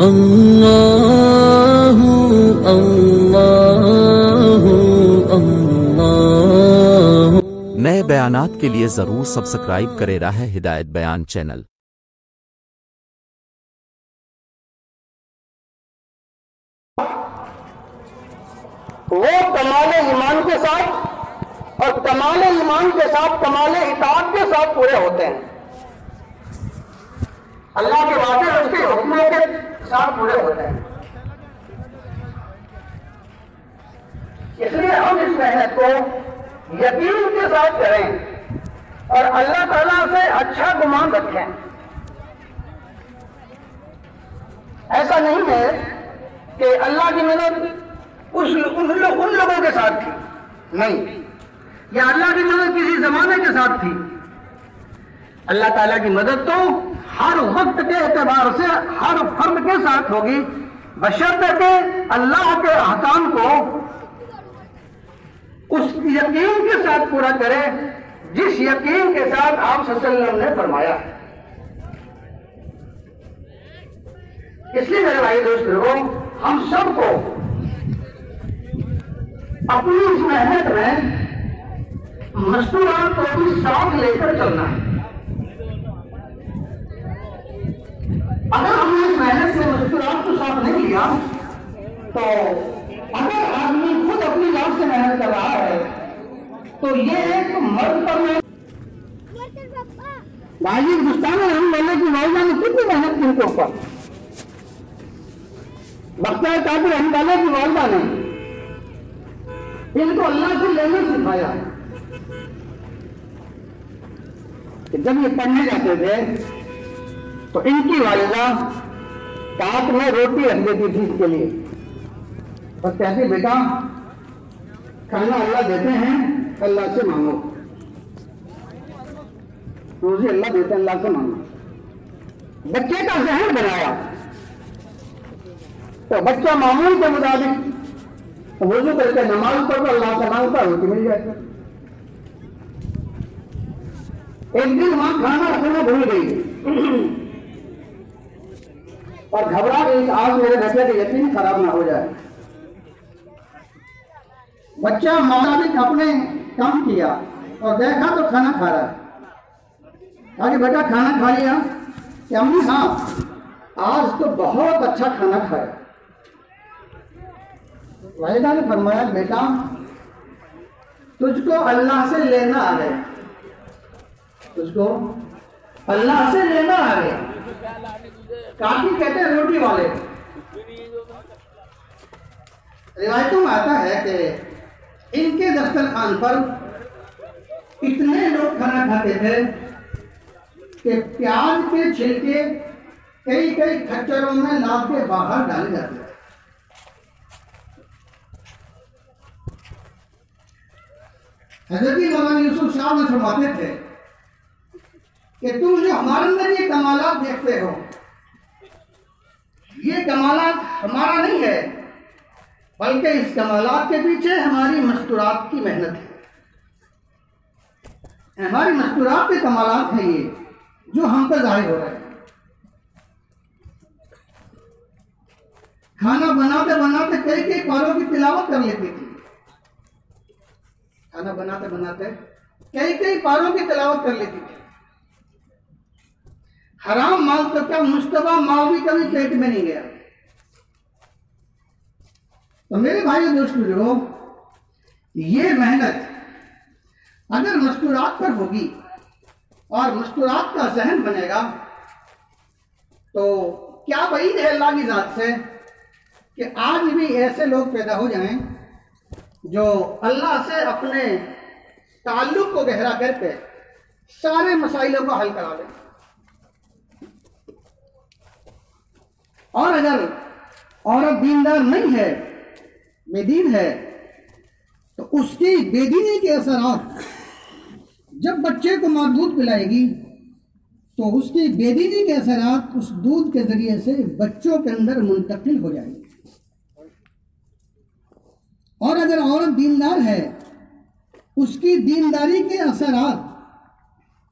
अल्लाहु अल्लाहु अल्लाहु। नए बयानात के लिए जरूर सब्सक्राइब करे राह हिदायत बयान चैनल। वो कमाल ईमान के साथ और कमाल ईमान के साथ कमाल इताअत के साथ पूरे होते हैं। अल्लाह के वादे उसके हुक्मों के साथ पूरे होते हैं। इसलिए हम इस मेहनत को यकीन के साथ करें और अल्लाह ताला से अच्छा गुमान रखें। ऐसा नहीं है कि अल्लाह की मदद उन लोगों के साथ थी, नहीं, या अल्लाह की मदद किसी जमाने के साथ थी। अल्लाह ताला की मदद तो हर वक्त के एतबार से हर फर्द के साथ होगी, बशर्ते के अल्लाह के अहकाम को उस यकीन के साथ पूरा करे जिस यकीन के साथ आप सल्लल्लाहु अलैहि वसल्लम ने फरमाया। इसलिए मेरे भाई दोस्तों, हम सबको अपनी इस मेहनत में मस्तूरात को भी साथ लेकर चलना है। अगर हमने इस मेहनत में मस्तूरात को साथ नहीं लिया तो अगर आदमी खुद अपनी जान से मेहनत कर रहा है तो ये एक मर्द पर भाई हिंदुस्तान में हम बोले कि वालदा ने कितनी मेहनत की उनके ऊपर, बख्तियार कादिर हम बोले कि वालदा ने इनको अल्लाह से लेना सिखाया। कि जब ये पढ़ने जाते थे तो इनकी वालिदा साथ में रोटी रख देती थी इसके लिए, बस कहती बेटा खाना अल्लाह देते हैं, अल्लाह से मांगो, रोजी अल्लाह देते हैं, अल्लाह से मांगो। बच्चे का जहन बनाया तो बच्चा मामूल के मुताबिक वजू करके नमाज पढ़कर अल्लाह से मांगता, रोटी मिल जाती। एक दिन वहां खाना रखना भूल गई और घबरा गई, आज मेरे बच्चे की यकीन खराब ना हो जाए। बच्चा मुताबिक अपने काम किया और देखा तो खाना खा रहा है। कहा बेटा खाना खा लिया? कि अम्मी हाँ, आज तो बहुत अच्छा खाना खाया। वालिदा ने फरमाया बेटा तुझको अल्लाह से लेना आ गया, तुझको अल्लाह से लेना आ गया। काफी कहते हैं रोटी वाले। रिवायतों में आता है कि इनके दस्तरखान पर इतने लोग खाना खाते थे कि प्याज के छिलके कई कई खच्चरों में लाद के बाहर डाले जाते थे। हज़रत मौलाना यूसुफ साहब ने फरमाते थे कि तुम जो हमारे अंदर ये कमालात देखते हो, ये कमालात हमारा नहीं है, बल्कि इस कमालात के पीछे हमारी मस्तूरात की मेहनत है। हमारी मस्तूरात के कमालात हैं ये जो हम पर जाहिर हो रहे हैं। खाना बनाते बनाते कई कई पारों की तिलावत कर लेती थी। खाना बनाते बनाते कई कई पारों की तिलावत कर लेती थी। हराम माल तो क्या, मुश्तबा माल भी कभी पेट में नहीं गया। तो मेरे भाई दोस्तों, ये मेहनत अगर मस्तूरात पर होगी और मस्तूरात का जहन बनेगा तो क्या वईद है अल्लाह की जात से कि आज भी ऐसे लोग पैदा हो जाएं जो अल्लाह से अपने ताल्लुक को गहरा करके सारे मसाइलों को हल करा दें। और अगर औरत दीनदार नहीं है, बेदीन है, तो उसकी बेदीनी के असरात जब बच्चे को माँ दूध पिलाएगी तो उसकी बेदीनी के असरात उस दूध के जरिए से बच्चों के अंदर मुंतकिल हो जाएंगे। और अगर औरत दीनदार है, उसकी दीनदारी के असरात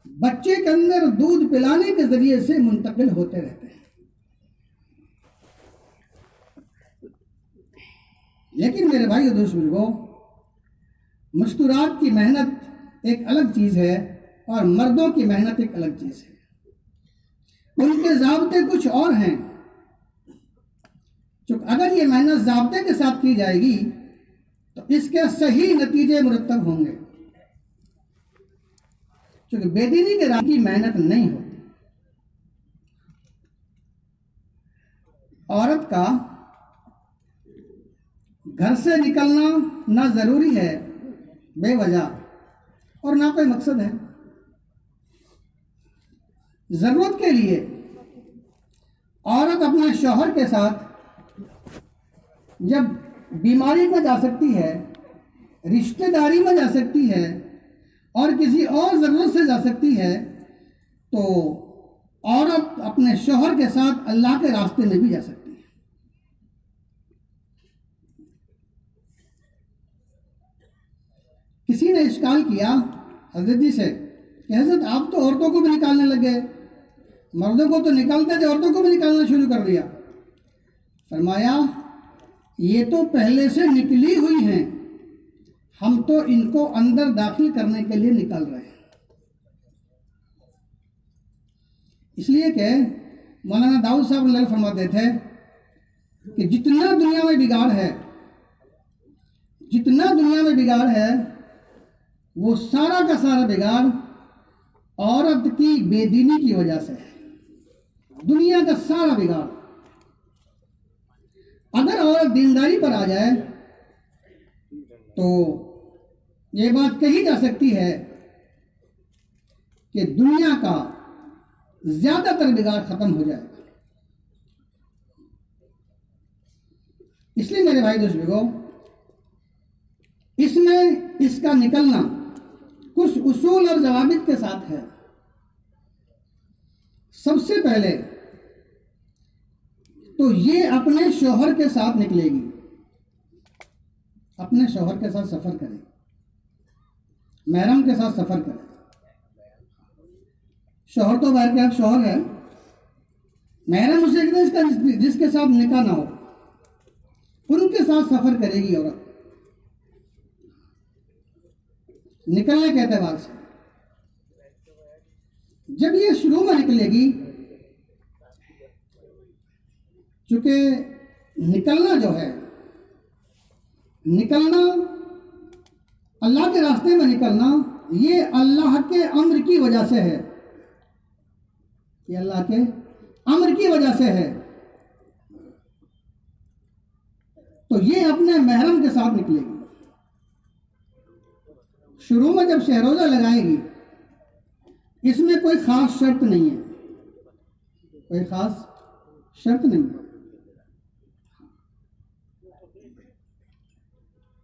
बच्चे के अंदर दूध पिलाने के जरिए से मुंतकिल होते रहते हैं। लेकिन मेरे भाई और दोस्त बुजुर्गों, मस्तूरात की मेहनत एक अलग चीज है और मर्दों की मेहनत एक अलग चीज है। उनके ज़ाब्ते कुछ और हैं। तो अगर ये मेहनत ज़ाब्ते के साथ की जाएगी तो इसके सही नतीजे मुरतब होंगे, क्योंकि बेदीनी के राह की मेहनत नहीं होती। औरत का घर से निकलना ना जरूरी है बेवजह और ना कोई मकसद है। जरूरत के लिए औरत अपने शौहर के साथ जब बीमारी में जा सकती है, रिश्तेदारी में जा सकती है और किसी और जरूरत से जा सकती है, तो औरत अपने शौहर के साथ अल्लाह के रास्ते में भी जा सकती है। किसी ने इश्काल किया हजरत जी से कि हजरत आप तो औरतों को भी निकालने लगे, मर्दों को तो निकालते थे, औरतों को भी निकालना शुरू कर दिया। फरमाया ये तो पहले से निकली हुई हैं, हम तो इनको अंदर दाखिल करने के लिए निकाल रहे हैं। इसलिए कि मौलाना दाऊद साहब फरमाते थे कि जितना दुनिया में बिगाड़ है, जितना दुनिया में बिगाड़ है, वो सारा का सारा बिगाड़ औरत की बेदीनी की वजह से है। दुनिया का सारा बिगाड़। अगर औरत दीनदारी पर आ जाए तो ये बात कही जा सकती है कि दुनिया का ज्यादातर बिगाड़ खत्म हो जाएगा। इसलिए मेरे भाई दोस्तों, इसमें इसका निकलना कुछ उसूल और जवाबित के साथ है। सबसे पहले तो ये अपने शौहर के साथ निकलेगी, अपने शौहर के साथ सफर करेगी, महरम के साथ सफर करेगी। शौहर तो बाहर के आप शौहर है, महरम उसे इसका जिसके साथ निकाह ना हो, उनके साथ सफर करेगी औरत निकलने के एतबार से। जब ये शुरू में निकलेगी, चूंकि निकलना जो है, निकलना अल्लाह के रास्ते में निकलना, ये अल्लाह के अम्र की वजह से है, ये अल्लाह के अम्र की वजह से है। तो ये अपने महरम के साथ निकलेगी। शुरू में जब शहरोजा लगाएगी, इसमें कोई खास शर्त नहीं है, कोई खास शर्त नहीं है।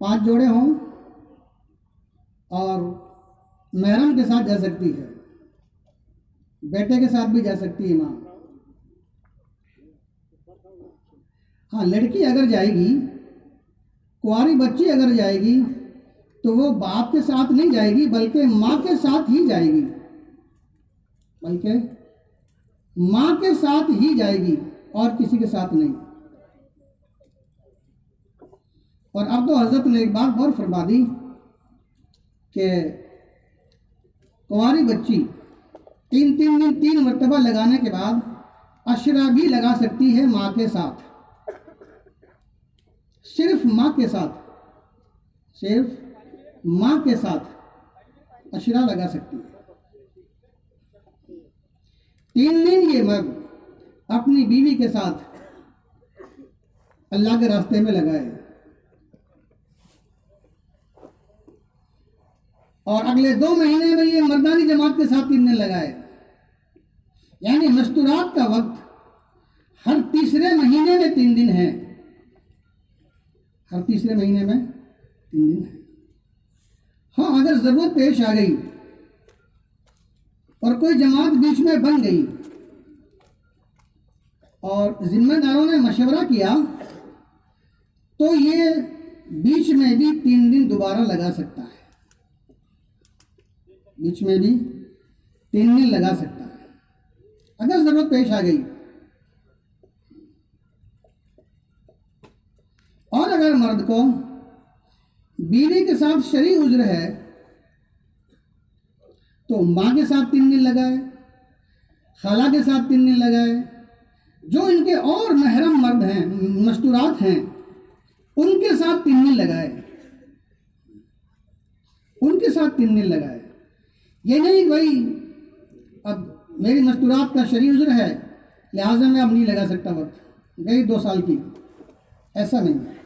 5 जोड़े हों और महरम के साथ जा सकती है, बेटे के साथ भी जा सकती है माँ। हाँ, लड़की अगर जाएगी, कुंवारी बच्ची अगर जाएगी, तो वो बाप के साथ नहीं जाएगी बल्कि माँ के साथ ही जाएगी, बल्कि माँ के साथ ही जाएगी और किसी के साथ नहीं। और अब तो हजरत ने एक बात और फरमा दी कि कुंवारी बच्ची 3 दिन 3 मरतबा लगाने के बाद अशरा भी लगा सकती है माँ के साथ, सिर्फ माँ के साथ, सिर्फ माँ के साथ अशरा लगा सकती है। 3 दिन ये मर्द अपनी बीवी के साथ अल्लाह के रास्ते में लगाए और अगले 2 महीने में ये मर्दानी जमात के साथ 3 दिन लगाए। यानी मस्तूरात का वक्त हर तीसरे महीने में 3 दिन है, हर तीसरे महीने में 3 दिन है। हाँ, अगर जरूरत पेश आ गई और कोई जमात बीच में बन गई और जिम्मेदारों ने मशवरा किया, तो ये बीच में भी 3 दिन दोबारा लगा सकता है, बीच में भी 3 दिन लगा सकता है अगर जरूरत पेश आ गई। और अगर मर्द को बीवी के साथ शरीक उज्र है तो माँ के साथ 3 दिन लगाए, खाला के साथ 3 दिन लगाए, जो इनके और महरम मर्द हैं, मस्तूरात हैं, उनके साथ 3 दिन लगाए, उनके साथ 3 दिन लगाए। ये नहीं भाई अब मेरी मस्तूरात का शरीक उज्र है लिहाजा मैं अब नहीं लगा सकता वक्त, गई 2 साल की, ऐसा नहीं है।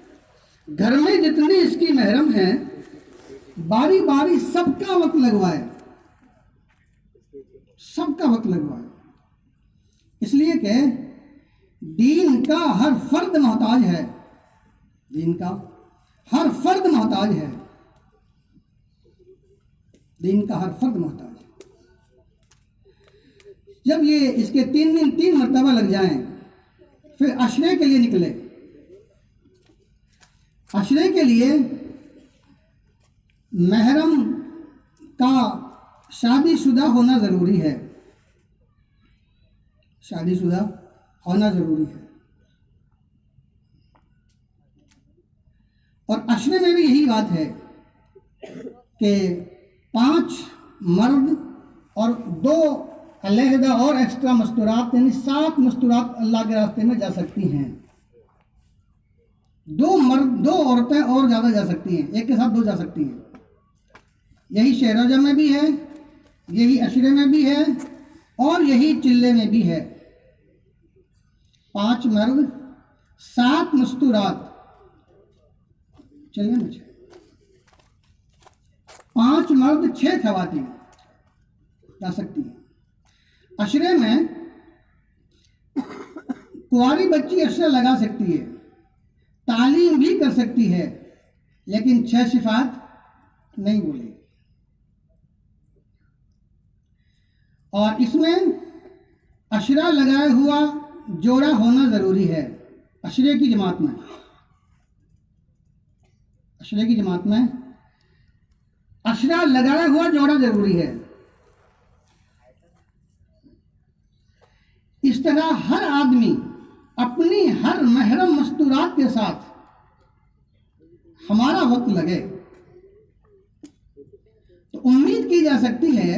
घर में जितने इसकी महरम हैं बारी बारी सबका वक्त लगवाए, सबका वक्त लगवाए, इसलिए कि दीन का हर फर्द मोहताज है, दीन का हर फर्द मोहताज है, दीन का हर फर्द मोहताज है। जब ये इसके 3 दिन 3 मरतबा लग जाएं, फिर अशरे के लिए निकले। अशरे के लिए महरम का शादीशुदा होना ज़रूरी है, शादीशुदा होना ज़रूरी है। और अशरे में भी यही बात है कि 5 मर्द और 2 अलहदा और एक्स्ट्रा मस्तूरात, यानी 7 मस्तूरात अल्लाह के रास्ते में जा सकती हैं। 2 मर्द 2 औरतें और ज़्यादा जा सकती हैं, एक के साथ 2 जा सकती हैं। यही शहरोजा में भी है, यही अशरे में भी है और यही चिल्ले में भी है। 5 मर्द 7 मस्तूरात, चिल्ले में 6, 5 मर्द 6 खवातीन जा सकती हैं। अशरे में कुंवारी बच्ची अशरा लगा सकती है, तालीम भी कर सकती है, लेकिन 6 सिफात नहीं बोलेगी। और इसमें अशरा लगाया हुआ जोड़ा होना ज़रूरी है। अशरे की जमात में, अशरे की जमात में अशरा लगाया हुआ जोड़ा ज़रूरी है। इस तरह हर आदमी अपनी हर महरम मस्तूरात के साथ हमारा वक्त लगे तो उम्मीद की जा सकती है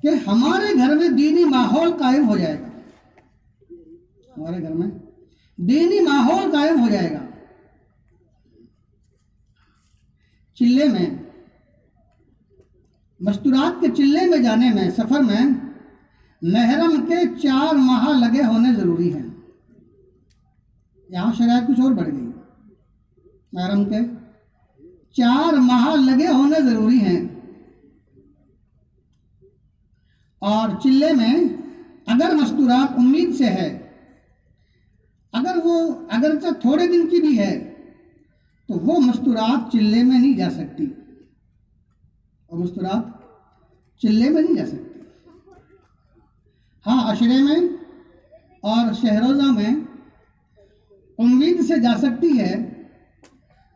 कि हमारे घर में दीनी माहौल कायम हो जाएगा, हमारे घर में दीनी माहौल कायम हो जाएगा। चिल्ले में, मस्तूरात के चिल्ले में जाने में, सफ़र में महरम के 4 माह लगे होने ज़रूरी हैं। यहाँ शरायत कुछ और बढ़ गई, महरम के 4 माह लगे होने ज़रूरी हैं। और चिल्ले में अगर मस्तूरात उम्मीद से है, अगर वो अगरचे थोड़े दिन की भी है तो वो मस्तूरात चिल्ले में नहीं जा सकती, और मस्तूरात चिल्ले में नहीं जा सकती। हाँ, अशरे में और शहरोजा में उम्मीद से जा सकती है,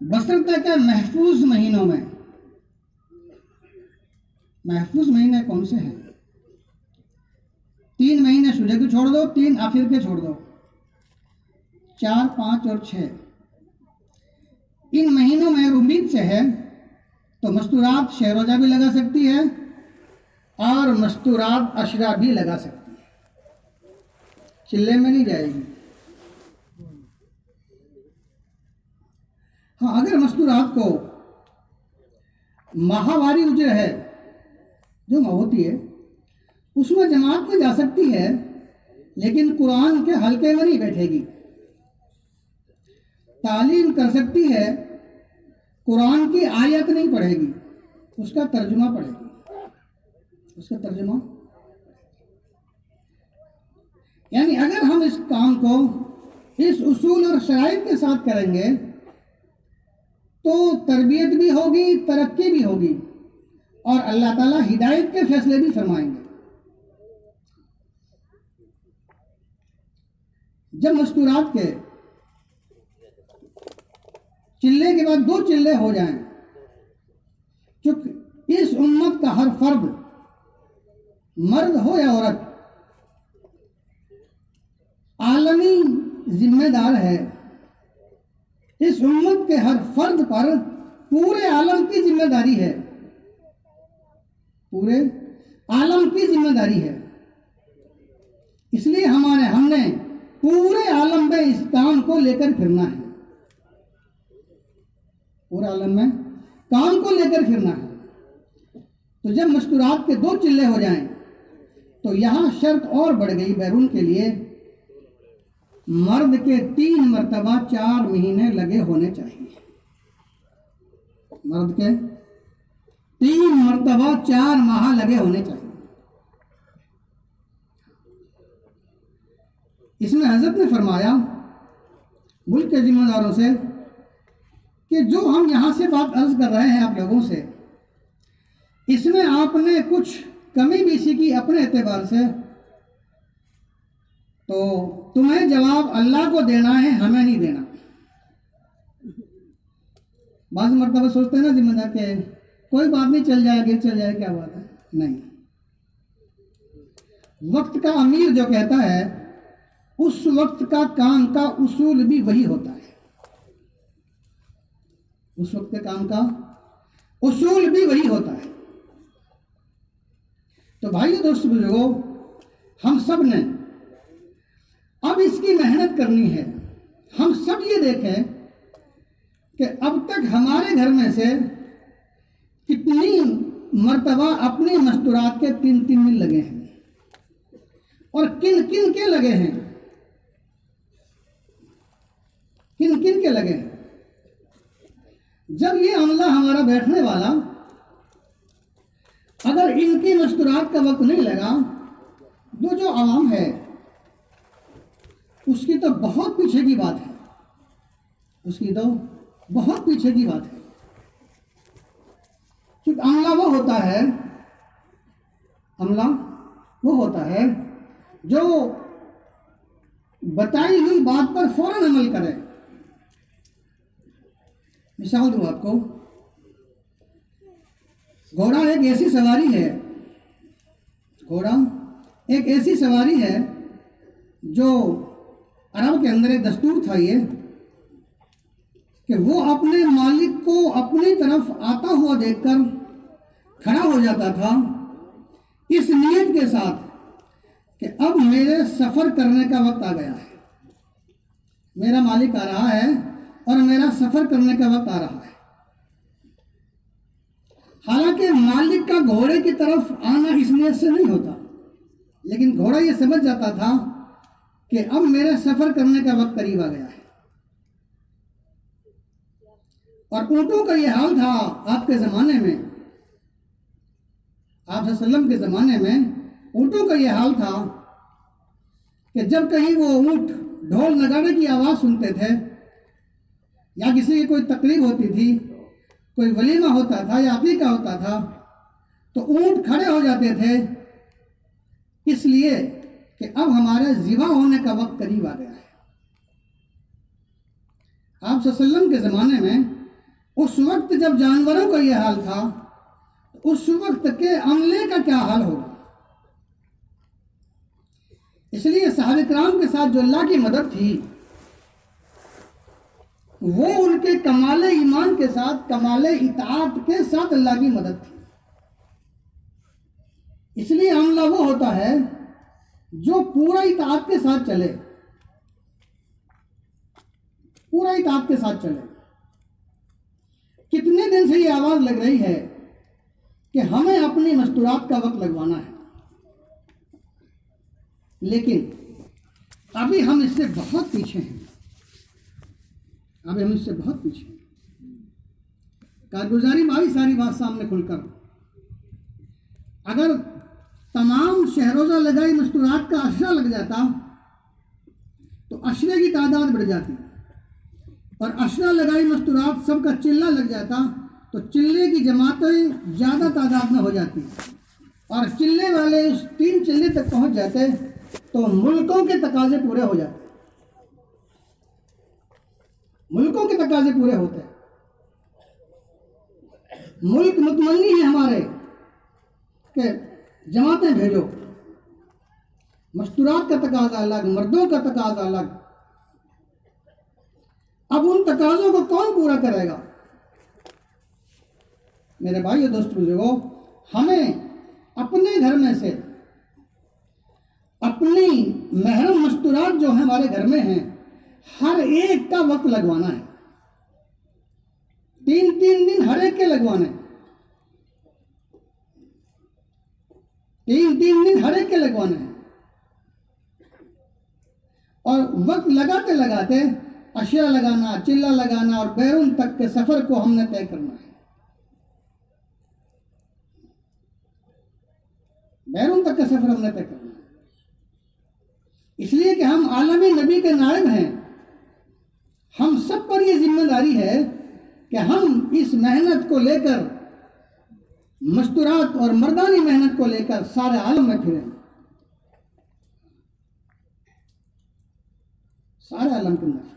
बशर्ते के महफूज महीनों में। महफूज महीने कौन से हैं? 3 महीने शुरू के छोड़ दो, 3 आखिर के छोड़ दो, 4, 5 और 6। इन महीनों में उम्मीद से है तो मस्तूरात शहरोजा भी लगा सकती है और मस्तूरात अशरा भी लगा सकती है, चिल्ले में नहीं जाएगी। हाँ, अगर मस्तूरात को माहवारी उज्र है, जो माह होती है, उसमें जमात में जा सकती है, लेकिन कुरान के हल्के में नहीं बैठेगी। तालीम कर सकती है, कुरान की आयत नहीं पढ़ेगी, उसका तर्जुमा पढ़ेगी, उसका तर्जुमा। यानी अगर हम इस काम को इस उसूल और शराइत के साथ करेंगे तो तरबियत भी होगी, तरक्की भी होगी और अल्लाह ताला हिदायत के फैसले भी फरमाएंगे। जब मस्तूरात के चिल्ले के बाद 2 चिल्ले हो जाएं, चूंकि इस उम्मत का हर फर्द, मर्द हो या औरत, आलमी जिम्मेदार है इस उम्मत के हर फर्द पर पूरे आलम की जिम्मेदारी है, पूरे आलम की जिम्मेदारी है। इसलिए हमने पूरे आलम में इस काम को लेकर फिरना है, पूरे आलम में काम को लेकर फिरना है। तो जब मस्तूरात के 2 चिल्ले हो जाएं तो यहां शर्त और बढ़ गई बैरून के लिए, मर्द के 3 मरतबा 4 महीने लगे होने चाहिए। मर्द के 3 मरतबा 4 माह लगे होने चाहिए। इसमें हजरत ने फरमाया मुल्क के जिम्मेदारों से कि जो हम यहां से बात अर्ज कर रहे हैं आप लोगों से, इसमें आपने कुछ कमी भी सीखी अपने एतबार से, तो तुम्हें जवाब अल्लाह को देना है, हमें नहीं देना। बाज़ मरतबा सोचते हैं ना जिम्मेदार के कोई बात नहीं, चल जाएगी, चल जाए, क्या बात है। नहीं, वक्त का अमीर जो कहता है उस वक्त का काम का उसूल भी वही होता है, उस वक्त के काम का उसूल भी वही होता है। तो भाइयों दोस्तों बुजुर्गों, हम सब ने अब इसकी मेहनत करनी है। हम सब ये देखें कि अब तक हमारे घर में से कितनी मर्तबा अपनी मस्तूरात के 3 दिन लगे हैं और किन किन के लगे हैं, किन किन के लगे हैं। जब ये अमला हमारा बैठने वाला अगर इनकी मस्तूरात का वक्त नहीं लगा तो जो आवाम है उसकी तो बहुत पीछे की बात है, उसकी तो बहुत पीछे की बात है। क्योंकि अमला वो होता है, अमला वो होता है जो बताई हुई बात पर फौरन अमल करे। मिसाल दूं आपको, घोड़ा एक ऐसी सवारी है, घोड़ा एक ऐसी सवारी है जो अरब के अंदर एक दस्तूर था ये कि वो अपने मालिक को अपनी तरफ आता हुआ देखकर खड़ा हो जाता था इस नियत के साथ कि अब मेरे सफर करने का वक्त आ गया है, मेरा मालिक आ रहा है और मेरा सफर करने का वक्त आ रहा है। हालांकि मालिक का घोड़े की तरफ आना इस नियत से नहीं होता, लेकिन घोड़ा ये समझ जाता था कि अब मेरे सफर करने का वक्त करीब आ गया है। और ऊंटों का यह हाल था आपके ज़माने में, आप सल्लम के ज़माने में ऊंटों का यह हाल था कि जब कहीं वो ऊंट ढोल नगाड़े की आवाज़ सुनते थे या किसी की कोई तकरीब होती थी, कोई वलीमा होता था या अकीका होता था, तो ऊंट खड़े हो जाते थे, इसलिए कि अब हमारे ज़िबा होने का वक्त करीब आ गया है। आप सल्लम के ज़माने में उस वक्त जब जानवरों का यह हाल था, उस वक्त के अमले का क्या हाल होगा। इसलिए सहाबा किराम के साथ जो अल्लाह की मदद थी वो उनके कमाले ईमान के साथ, कमाले इताअत के साथ अल्लाह की मदद थी। इसलिए अमला वो होता है जो पूरा इताअत के साथ चले, पूरा इताअत के साथ चले। कितने दिन से ये आवाज लग रही है कि हमें अपनी मस्तूरात का वक्त लगवाना है, लेकिन अभी हम इससे बहुत पीछे हैं, अभी हम इससे बहुत पीछे हैं। कारगुजारी में आई सारी बात सामने खुलकर, अगर तमाम शहरोजा लगाई मस्तूरात का अशरा लग जाता तो अशरे की तादाद बढ़ जाती, और अशरा लगाई मस्तूरात सबका चिल्ला लग जाता तो चिल्ले की जमातें ज़्यादा तादाद में हो जाती, और चिल्ले वाले उस 3 चिल्ले तक पहुंच जाते तो मुल्कों के तकाजे पूरे हो जाते, मुल्कों के तकाजे पूरे होते। मुल्क मुतमन्नी है हमारे कि जमातें भेजो, मस्तूरात का तकाजा अलग, मर्दों का तकाजा अलग। अब उन उन तकाजों को कौन पूरा करेगा? मेरे भाइयों दोस्तों बुजुर्गों, हमें अपने घर में से अपनी महरम मस्तूरात जो है हमारे घर में हैं, हर एक का वक्त लगवाना है। 3-3 दिन हर एक के लगवाने, 3-3 दिन हर एक के लगवाने हैं। और वक्त लगाते लगाते अशिया लगाना, चिल्ला लगाना और बैरून तक के सफर को हमने तय करना है। बैरून तक का सफर हमने तय करना है, इसलिए कि हम आलमी नबी के नायब हैं। हम सब पर यह जिम्मेदारी है कि हम इस मेहनत को लेकर, मस्तूरात और मर्दानी मेहनत को लेकर सारे आलम में फिरें, सारे आलम के अंदर।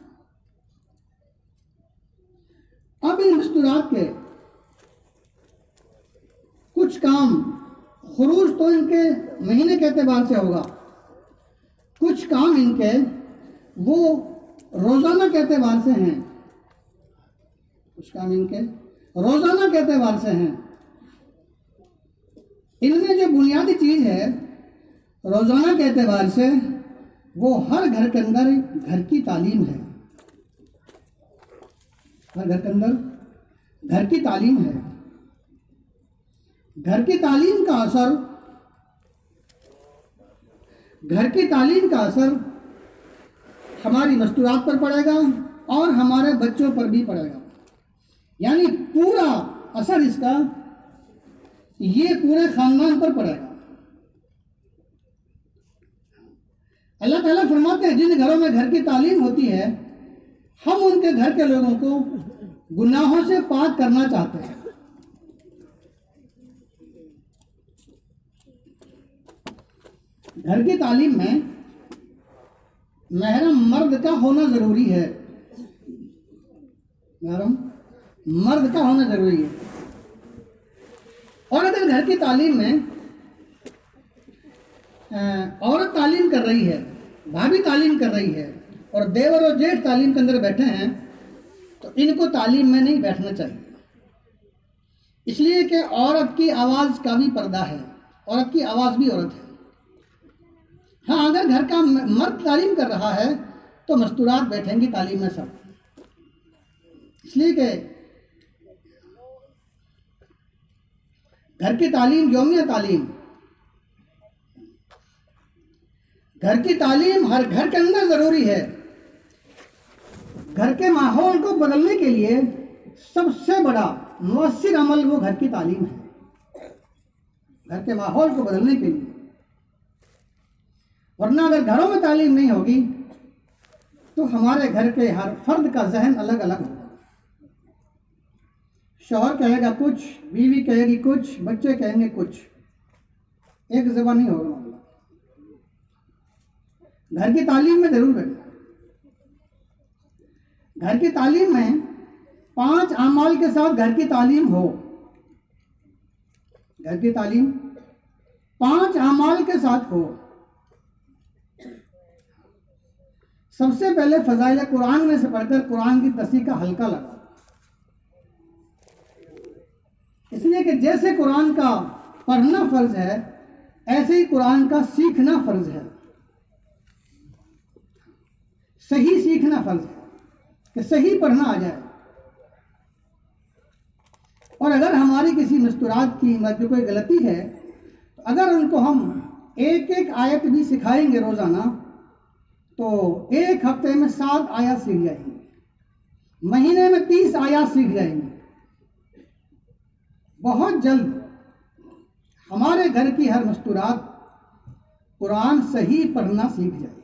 अब इन मस्तूरात के कुछ काम खुरूज तो इनके महीने के एतबार से होगा, कुछ काम इनके वो रोजाना के एतबार से हैं, कुछ काम इनके रोजाना के एतबार से हैं। इनमें जो बुनियादी चीज है रोजाना के एतबार से, वो हर घर के अंदर घर की तालीम है। हर घर के अंदर घर की तालीम है। घर की तालीम का असर, घर की तालीम का असर हमारी मस्तूरात पर पड़ेगा और हमारे बच्चों पर भी पड़ेगा। यानी पूरा असर इसका ये पूरे खानदान पर पड़ेगा। अल्लाह ताला फरमाते हैं, जिन घरों में घर की तालीम होती है, हम उनके घर के लोगों को गुनाहों से पाक करना चाहते हैं। घर की तालीम में महरम मर्द का होना जरूरी है। महरम मर्द का होना जरूरी है। और अगर घर की तालीम में औरत तालीम कर रही है, भाभी तालीम कर रही है और देवर और जेठ तालीम के अंदर बैठे हैं, तो इनको तालीम में नहीं बैठना चाहिए। इसलिए कि औरत की आवाज़ का भी पर्दा है, औरत की आवाज़ भी औरत है। हाँ, अगर घर का मर्द तालीम कर रहा है तो मस्तूरात बैठेंगी तालीम में सब। इसलिए कि घर की तालीम, यौमिया तालीम, घर की तालीम हर घर के अंदर जरूरी है। घर के माहौल को बदलने के लिए सबसे बड़ा मुअस्सिर अमल वो घर की तालीम है। घर के माहौल को बदलने के लिए, वरना अगर घरों में तालीम नहीं होगी तो हमारे घर के हर फर्द का जहन अलग अलग होगा। शौहर कहेगा कुछ, बीवी कहेगी कुछ, बच्चे कहेंगे कुछ, एक ज़बान नहीं होगा मामला। घर की तालीम में जरूर बैठना। घर की तालीम में 5 अमाल के साथ घर की तालीम हो। घर की तालीम 5 अमाल के साथ हो। सबसे पहले फजाइल कुरान में से पढ़कर कुरान की तस्सीह का हल्का लगा। इसलिए कि जैसे कुरान का पढ़ना फर्ज है, ऐसे ही कुरान का सीखना फर्ज है। सही सीखना फर्ज है कि सही पढ़ना आ जाए। और अगर हमारी किसी मस्तूरात की जो कोई गलती है, तो अगर उनको हम एक एक आयत भी सिखाएंगे रोज़ाना, तो एक हफ्ते में 7 आयत सीख जाएंगे, महीने में 30 आयत सीख जाएंगे। बहुत जल्द हमारे घर की हर मस्तूरात कुरान सही पढ़ना सीख जाएगी।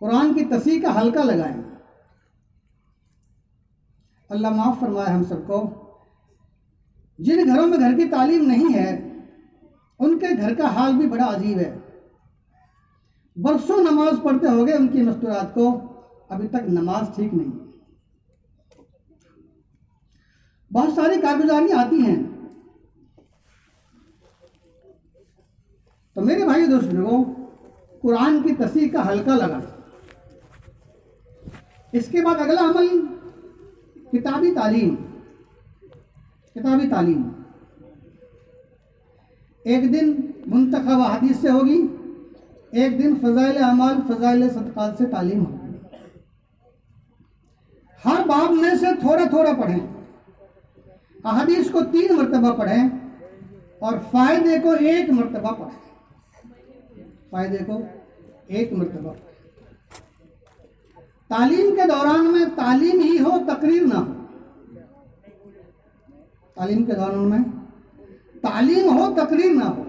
कुरान की तस्सीह का हल्का लगाएं। अल्लाह माफ़ फरमाए हम सबको। जिन घरों में घर की तालीम नहीं है, उनके घर का हाल भी बड़ा अजीब है। बरसों नमाज पढ़ते हो गए उनकी मस्तूरात को, अभी तक नमाज ठीक नहीं। बहुत सारी कारगुजारियां आती हैं। तो मेरे भाई दोस्तों, कुरान की तस्वीर का हल्का लगाना। इसके बाद अगला अमल किताबी तालीम। किताबी तालीम एक दिन मुंतखब हदीस से होगी, एक दिन फ़ज़ाइल अमाल फ़ज़ाइल सदक़ात से तालीम होगी। हर बाब में से थोड़ा थोड़ा पढ़ें, अहदीस को 3 मरतबा पढ़ें और फ़ायदे को 1 मरतबा पढ़ें। फ़ायदे को 1 मरतबा पढ़ें। तालीम के दौरान में तालीम ही हो, तकरीर ना हो। तालीम के दौरान में तालीम हो, तकरीर ना हो।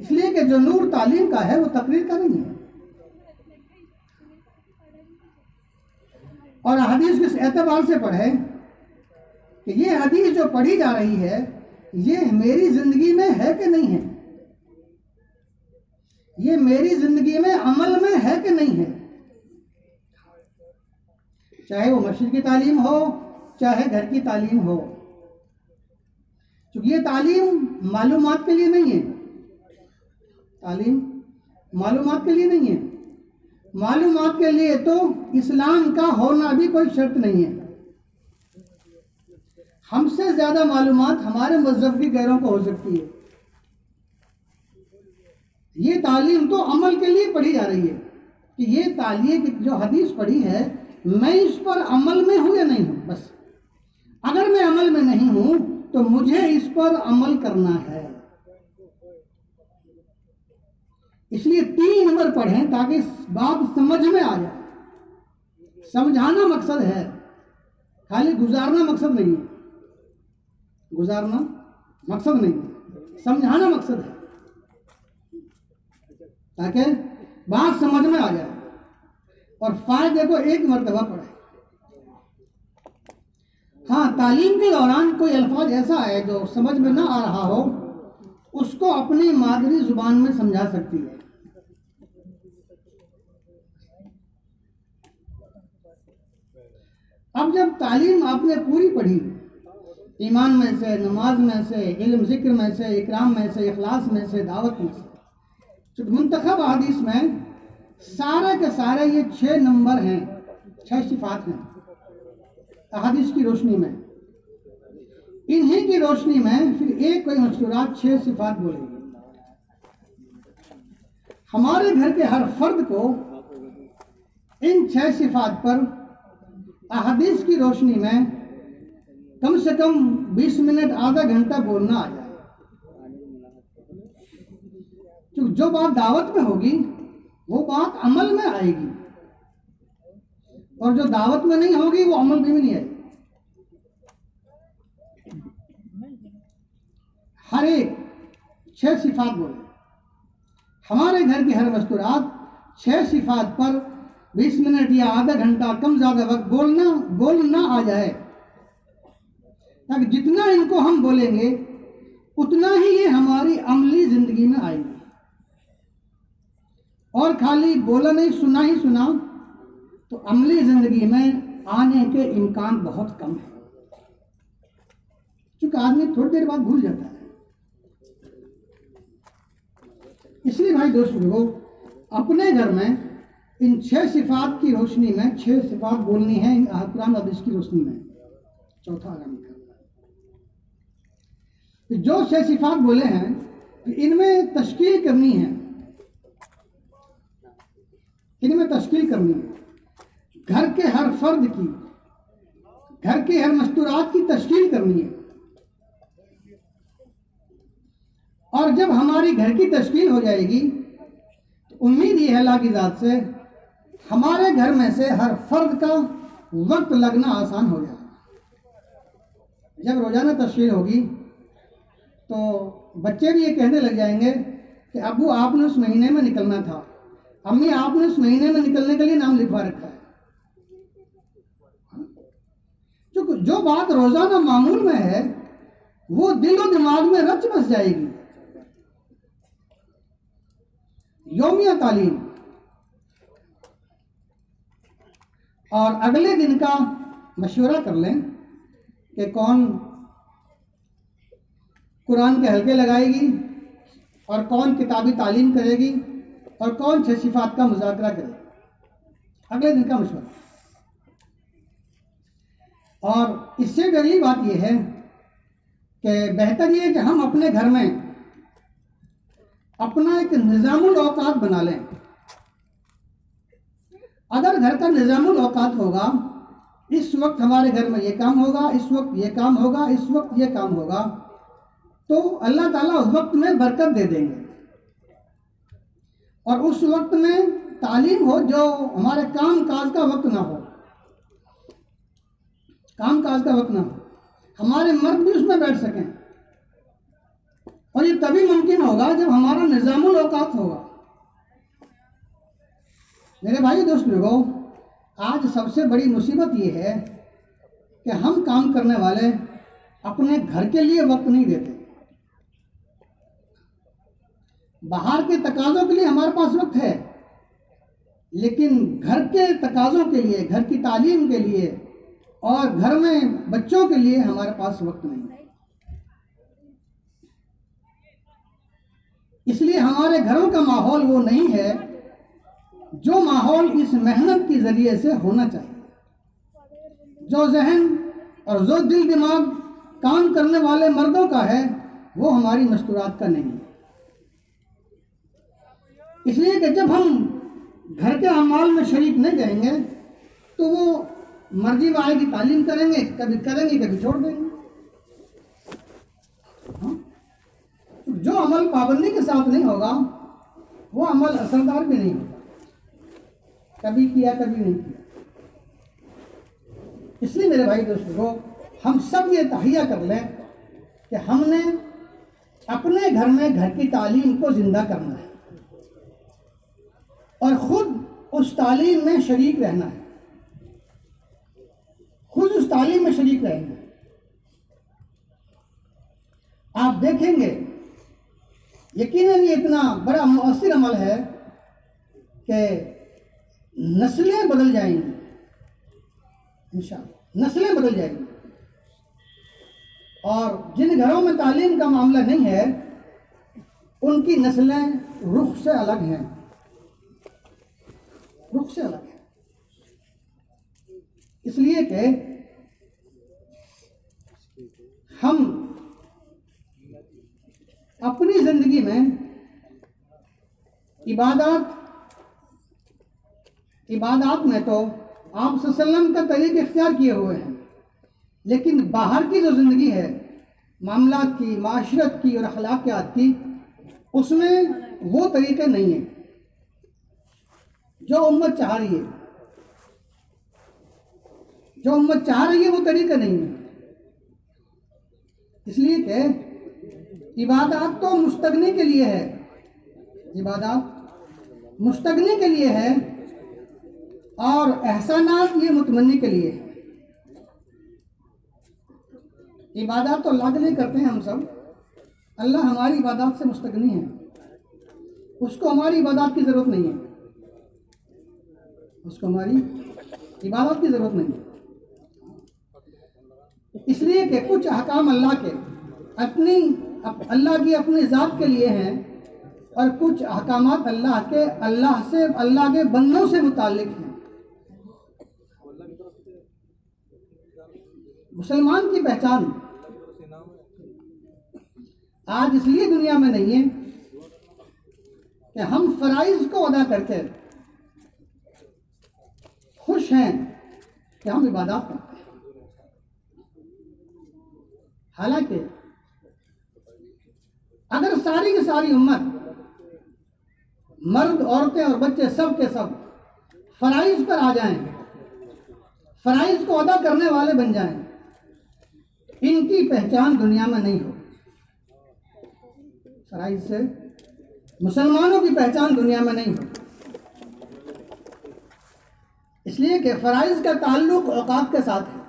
इसलिए कि जो नूर तालीम का है वो तकरीर का नहीं है। और हदीस किस एतबार से पढ़े कि ये हदीस जो पढ़ी जा रही है ये मेरी जिंदगी में है कि नहीं है, ये मेरी जिंदगी में अमल में है कि नहीं है। चाहे वो मस्जिद की तालीम हो, चाहे घर की तालीम हो, क्योंकि ये तालीम मालूमात के लिए नहीं है। तालीम मालूमात के लिए नहीं है। मालूमात के लिए तो इस्लाम का होना भी कोई शर्त नहीं है। हमसे ज्यादा मालूमात हमारे मजहब की गैरों को हो सकती है। ये तालीम तो अमल के लिए पढ़ी जा रही है कि ये तालीम जो हदीस पढ़ी है मैं इस पर अमल में हूं या नहीं हूं। बस अगर मैं अमल में नहीं हूं तो मुझे इस पर अमल करना है। इसलिए 3 नंबर पढ़ें ताकि बात समझ में आ जाए। समझाना मकसद है, खाली गुजारना मकसद नहीं है। गुजारना मकसद नहीं है, समझाना मकसद है ताकि बात समझ में आ जाए। और फायदे को 1 मरतबा पढ़े। हाँ, तालीम के दौरान कोई अल्फाज ऐसा है जो समझ में ना आ रहा हो, उसको अपनी मादरी जुबान में समझा सकती है। अब जब तालीम आपने पूरी पढ़ी, ईमान में से, नमाज में से, इल्म जिक्र में से, इकराम में से, इखलास में से, दावत में से, तो मुंतखब हदीस में सारे के सारे ये 6 नंबर हैं, 6 सिफात हैं हदीस की रोशनी में। इन्हीं की रोशनी में फिर एक कोई मस्तूरात 6 सिफात बोलेगी। हमारे घर के हर फर्द को इन 6 सिफात पर अहदीस की रोशनी में कम से कम 20 मिनट आधा घंटा बोलना आ जाए। जो बात दावत में होगी वो बात अमल में आएगी, और जो दावत में नहीं होगी वो अमल में भी नहीं आएगी। हर एक 6 सिफात बोले। हमारे घर की हर मस्तूरात 6 सिफात पर 20 मिनट या आधा घंटा कम ज्यादा वक्त बोलना आ जाए, ताकि जितना इनको हम बोलेंगे उतना ही ये हमारी अमली जिंदगी में आएगी। और खाली बोला नहीं, सुना ही सुना तो अमली जिंदगी में आने के इम्कान बहुत कम है, क्योंकि आदमी थोड़ी देर बाद भूल जाता है। इसलिए भाई दोस्तों, अपने घर में इन 6 सिफात की रोशनी में 6 सिफात बोलनी है, कुरान हदीस की रोशनी में। चौथा आगामी का जो 6 सिफात बोले हैं इनमें तश्कील करनी है, इनमें तश्कील करनी है। घर के हर फर्द की, घर के हर मस्तूरात की तश्कील करनी है। और जब हमारी घर की तश्कील हो जाएगी तो उम्मीद ये है अल्लाह की ज़ात से हमारे घर में से हर फर्द का वक्त लगना आसान हो जाएगा। जब रोजाना तश्कील होगी तो बच्चे भी ये कहने लग जाएंगे कि अब्बू आपने उस महीने में निकलना था, अम्मी आपने उस महीने में निकलने के लिए नाम लिखवा रखा है। जो बात रोजाना मामूल में है वो दिल और दिमाग में रच बस जाएगी। यौमिया तालीम और अगले दिन का मशवरा कर लें कि कौन कुरान के हल्के लगाएगी और कौन किताबी तालीम करेगी और कौन 6 सिफात का मुज़ाकरा करे। अगले दिन का मशवरा। और इससे भी अगली बात यह है कि बेहतर ये है कि हम अपने घर में अपना एक निज़ामुल औकात बना लें। अगर घर का निज़ामुल औकात होगा, इस वक्त हमारे घर में ये काम होगा, इस वक्त ये काम होगा, इस वक्त ये काम होगा, तो अल्लाह ताला उस वक्त में बरकत दे देंगे। और उस वक्त में तालीम हो जो हमारे काम काज का वक्त ना हो, काम काज का वक्त ना हो, हमारे मर्द भी उसमें बैठ सकें। और ये तभी मुमकिन होगा जब हमारा निज़ामुल औकात होगा। मेरे भाई दोस्त लोगों, आज सबसे बड़ी मुसीबत ये है कि हम काम करने वाले अपने घर के लिए वक्त नहीं देते। बाहर के तकाज़ों के लिए हमारे पास वक्त है, लेकिन घर के तकाज़ों के लिए, घर की तालीम के लिए और घर में बच्चों के लिए हमारे पास वक्त नहीं है। इसलिए हमारे घरों का माहौल वो नहीं है जो माहौल इस मेहनत के ज़रिए से होना चाहिए। जो जहन और जो दिल दिमाग काम करने वाले मर्दों का है, वो हमारी मस्तूरात का नहीं है। इसलिए कि जब हम घर के अमाल में शरीक नहीं करेंगे तो वो मर्जी वाले की तालीम करेंगे, कभी करेंगे कभी छोड़ देंगे। हाँ? जो अमल पाबंदी के साथ नहीं होगा वो अमल असरदार भी नहीं होगा। कभी किया कभी नहीं किया। इसलिए मेरे भाई दोस्तों, हम सब ये तहिया कर लें कि हमने अपने घर में घर की तालीम को जिंदा करना है और खुद उस तालीम में शरीक रहना है, खुद उस तालीम में शरीक रहेंगे। आप देखेंगे यकीनन ये इतना बड़ा मुअस्सिर अमल है कि नस्लें बदल जाएंगी, इंशाअल्लाह नस्लें बदल जाएंगी। और जिन घरों में तालीम का मामला नहीं है, उनकी नस्लें रुख से अलग हैं, रुख से अलग है। इसलिए कि हम अपनी जिंदगी में इबादत में तो आप सल्लम का तरीक़ा इख्तियार किए हुए हैं, लेकिन बाहर की जो ज़िंदगी है, मामलात की, माशरत की और अखलाकियात की, उसमें वो तरीक़े नहीं हैं जो उम्मत चाह रही है। जो उम्मत चाह रही है वो तरीक़ा नहीं है। इसलिए कि इबादत तो मुस्तगनी के लिए है, इबादत मुस्तगनी के लिए है और एहसानात ये मुतमन्नी के लिए है। इबादत तो अल्लाह के लिए करते हैं हम सब। अल्लाह हमारी इबादत से मुस्तगनी है, उसको हमारी इबादत की ज़रूरत नहीं है, उसको हमारी इबादत की ज़रूरत नहीं है। इसलिए कि कुछ अहकाम अल्लाह के अल्लाह की अपनी ज़ात के लिए हैं और कुछ अहकामात अल्लाह के बंदों से मुताल्लिक हैं। मुसलमान की पहचान आज इसलिए दुनिया में नहीं है कि हम फराइज को अदा करके खुश हैं कि हम इबादत करते हैं। हालांकि अगर सारी की सारी उम्मत, मर्द औरतें और बच्चे सब के सब फराइज पर आ जाएं, फराइज को अदा करने वाले बन जाएं, इनकी पहचान दुनिया में नहीं होगी। फराइज से मुसलमानों की पहचान दुनिया में नहीं होगी। इसलिए कि फराइज का ताल्लुक औकात के साथ है,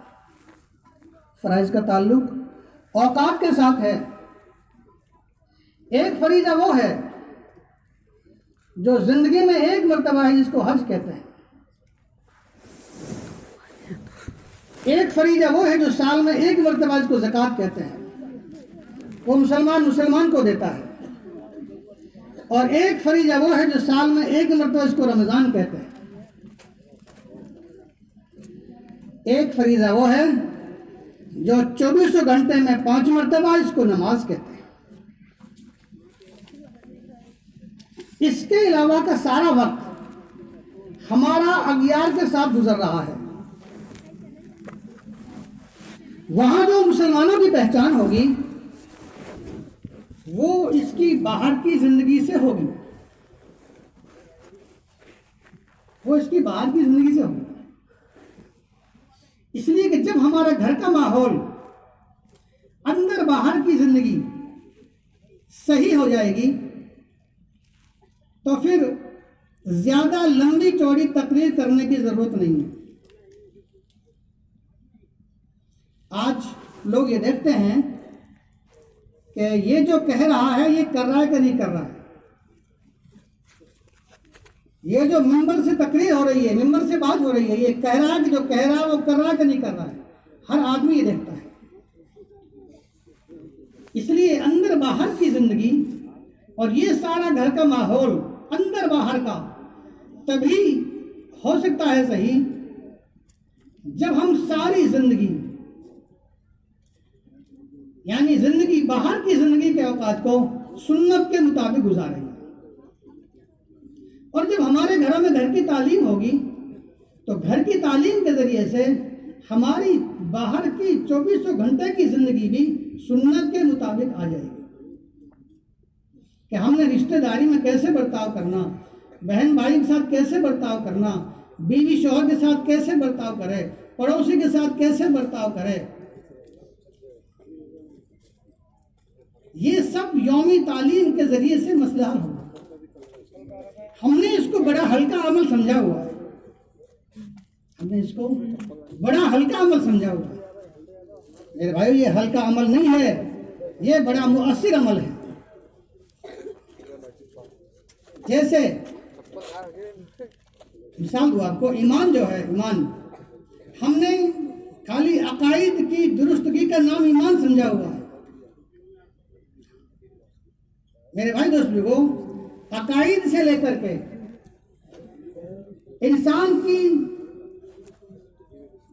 फराइज का ताल्लुक औकात के साथ है। एक फरीजा वो है जो जिंदगी में एक मर्तबा है, जिसको हज कहते हैं। एक फरीजा वो है जो साल में एक मर्तबा, इसको ज़कात कहते हैं, वो मुसलमान को देता है। और एक फरीजा वो है जो साल में एक मरतबा इसको रमजान कहते हैं। एक फरीजा वो है जो 24 घंटे में 5 मरतबा इसको नमाज कहते हैं। इसके अलावा का सारा वक्त हमारा अगियार के साथ गुजर रहा है। वहां जो मुसलमानों की पहचान होगी वो इसकी बाहर की जिंदगी से होगी, वो इसकी बाहर की जिंदगी से होगी। इसलिए कि जब हमारा घर का माहौल अंदर बाहर की जिंदगी सही हो जाएगी तो फिर ज्यादा लंबी चौड़ी तकरीर करने की जरूरत नहीं है। आज लोग ये देखते हैं कि ये जो कह रहा है ये कर रहा है कि नहीं कर रहा है। ये जो मिंबर से तकरीर हो रही है, मिंबर से बात हो रही है, ये कह रहा है कि जो कह रहा है वो कर रहा है कि नहीं कर रहा है। हर आदमी ये देखता है। इसलिए अंदर बाहर की जिंदगी और ये सारा घर का माहौल अंदर बाहर का तभी हो सकता है सही जब हम सारी जिंदगी यानी जिंदगी बाहर की जिंदगी के औकात को सुन्नत के मुताबिक गुजारेंगे। और जब हमारे घरों में घर की तालीम होगी तो घर की तालीम के जरिए से हमारी बाहर की 24 घंटे की जिंदगी भी सुन्नत के मुताबिक आ जाएगी कि हमने रिश्तेदारी में कैसे बर्ताव करना, बहन भाई के साथ कैसे बर्ताव करना, बीवी शौहर के साथ कैसे बर्ताव करे, पड़ोसी के साथ कैसे बर्ताव करे। ये सब यौमी तालीम के जरिए से मसला होगा। हमने इसको बड़ा हल्का अमल समझा हुआ है, हमने इसको बड़ा हल्का अमल समझा हुआ है। मेरे भाई ये हल्का अमल नहीं है, ये बड़ा मुअस्सिर अमल है। जैसे मिसाल दूँ आपको, ईमान जो है, ईमान हमने खाली अकायद की दुरुस्तगी का नाम ईमान समझा हुआ है। मेरे भाई दोस्तों, अकायद से लेकर के इंसान की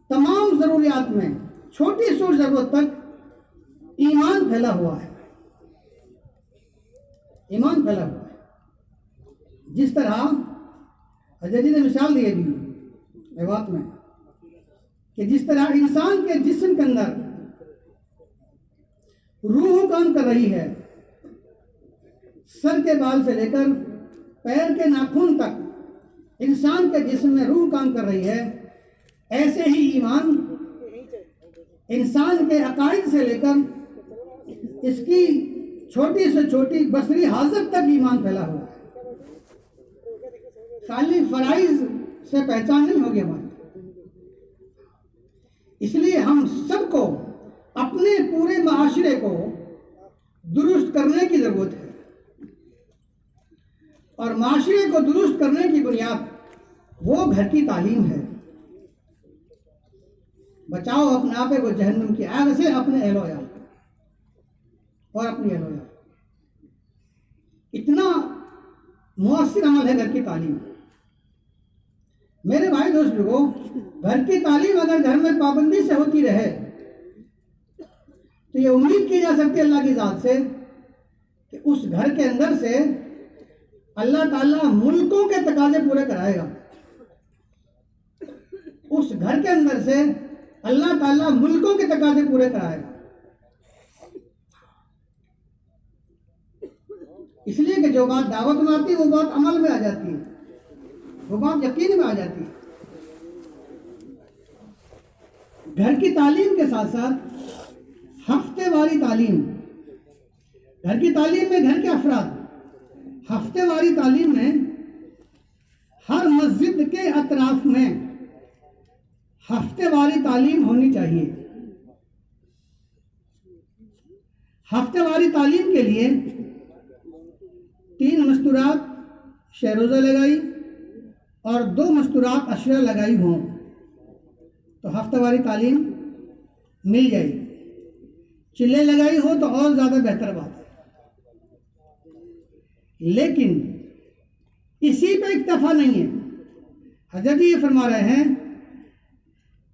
तमाम जरूरियात में छोटी सी जरूरत तक ईमान फैला हुआ है। ईमान फैला हुआ है। जिस तरह अजय जी ने मिसाल दी थी बात में कि जिस तरह इंसान के जिस्म के अंदर रूह काम कर रही है, सर के बाल से लेकर पैर के नाखून तक इंसान के जिस्म में रूह काम कर रही है, ऐसे ही ईमान इंसान के अकायद से लेकर इसकी छोटी से छोटी बसरी हाजत तक ईमान फैला हुआ है। खाली फराइज से पहचान नहीं होगी हमारी। इसलिए हम सबको अपने पूरे माशरे को दुरुस्त करने की जरूरत है और माशरे को दुरुस्त करने की बुनियाद वो घर की तालीम है। बचाओ अपने आपे को जहन्नुम की आग से, अपने एहलो-या और अपनी एहलो-या। इतना मुअस्सिर अमल है घर की तालीम। मेरे भाई दोस्त लोगों, घर की तालीम अगर घर में पाबंदी से होती रहे तो ये उम्मीद की जा सकती है अल्लाह की ज़ात से कि उस घर के अंदर से अल्लाह ताला मुल्कों के तकाजे पूरे कराएगा। उस घर के अंदर से अल्लाह ताला मुल्कों के तकाजे पूरे कराएगा। इसलिए कि जो बात दावत में आती है वो बात अमल में आ जाती है, वो बात यकीन में आ जाती है। घर की तालीम के साथ साथ हफ्तेवारी तालीम, घर की तालीम में घर के अफराद, हफ्तेवारी तालीम में हर मस्जिद के अतराफ में हफ्तेवारी तालीम होनी चाहिए। हफ्तेवारी तालीम के लिए 3 मस्तूरात शहरोज़ा लगाई और 2 मस्तूरात अशरा लगाई हों तो हफ्तेवारी तालीम मिल जाएगी। चिल्ले लगाई हो तो और ज़्यादा बेहतर बात है। लेकिन इसी पे इक्तफा नहीं है। हजरत जी ये फरमा रहे हैं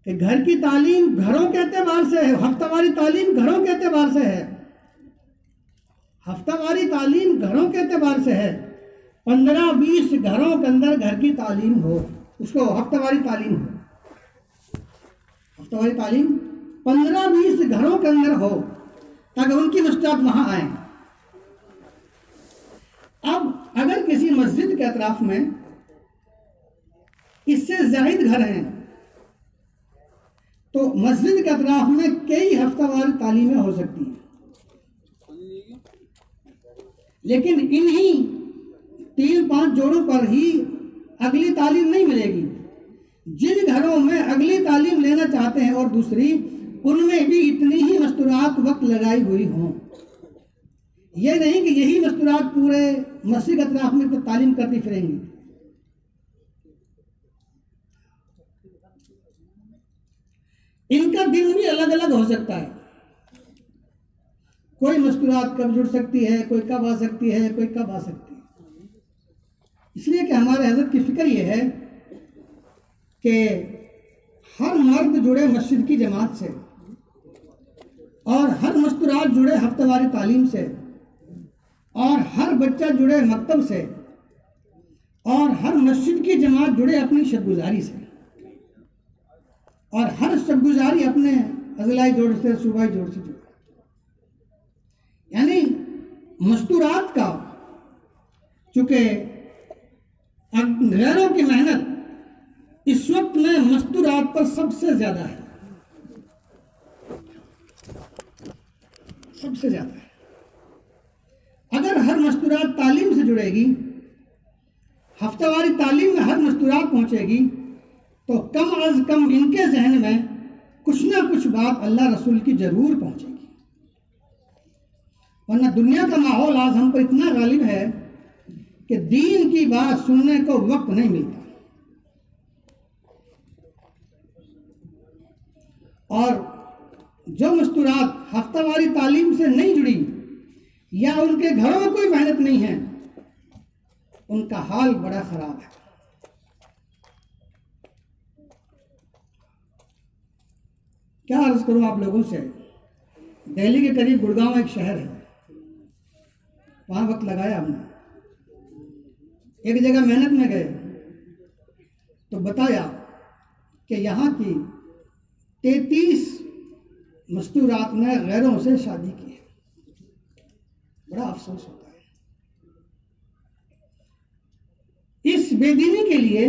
कि घर की तालीम घरों के एतबार से है, हफ्तावारी तालीम घरों के एतबार से है, हफ्तावारी तालीम घरों के एतबार से है। 15-20 घरों के अंदर घर की तालीम हो, उसको हफ्तावारी तालीम हो। हफ्तावारी तालीम 15-20 घरों के अंदर हो ताकि उनकी मस्जिद वहां आए। अब अगर किसी मस्जिद के अतराफ में इससे जायद घर हैं तो मस्जिद के अतराफ में कई हफ्तावार तालीमें हो सकती हैं, लेकिन इन्हीं 3-5 जोड़ों पर ही अगली तालीम नहीं मिलेगी। जिन घरों में अगली तालीम लेना चाहते हैं और दूसरी, उनमें भी इतनी ही मस्तूरात वक्त लगाई हुई हों। यह नहीं कि यही मस्तूरात पूरे मस्जिद के अतराफ में तो तालीम करती फिरेंगी। इनका दिन भी अलग अलग हो सकता है। कोई मस्तूरात कब जुड़ सकती है, कोई कब आ सकती है, कोई कब आ सकती है। इसलिए कि हमारे हजरत की फिक्र यह है कि हर मर्द जुड़े मस्जिद की जमात से और हर मस्तूरात जुड़े हफ्तावारी तालीम से और हर बच्चा जुड़े मकतब से और हर मस्जिद की जमात जुड़े अपनी शबगुजारी से और हर शबगुजारी अपने अजलाई जोड़ से, सूबाई जोड़ से जुड़े। यानी मस्तूरात का, चूंकि गैरों की मेहनत इस वक्त में मस्तूरात पर सबसे ज्यादा है, सबसे ज्यादा है। अगर हर मस्तूरात तालीम से जुड़ेगी, हफ्तावारी तालीम में हर मस्तूरात पहुंचेगी, तो कम अज कम इनके जहन में कुछ ना कुछ बात अल्लाह रसूल की जरूर पहुंचेगी। वरना दुनिया का माहौल आज हम पर इतना गालिब है कि दीन की बात सुनने को वक्त नहीं मिलता। और जो मस्तूरात हफ्तावारी तालीम से नहीं जुड़ी या उनके घरों में कोई मेहनत नहीं है, उनका हाल बड़ा खराब है। क्या अर्ज करूं आप लोगों से। दिल्ली के करीब गुड़गांव एक शहर है, वहां वक्त लगाया हमने। एक जगह मेहनत में गए तो बताया कि यहाँ की 33 मस्तूरात ने गैरों से शादी की है। बड़ा अफसोस होता है। इस बेदीनी के लिए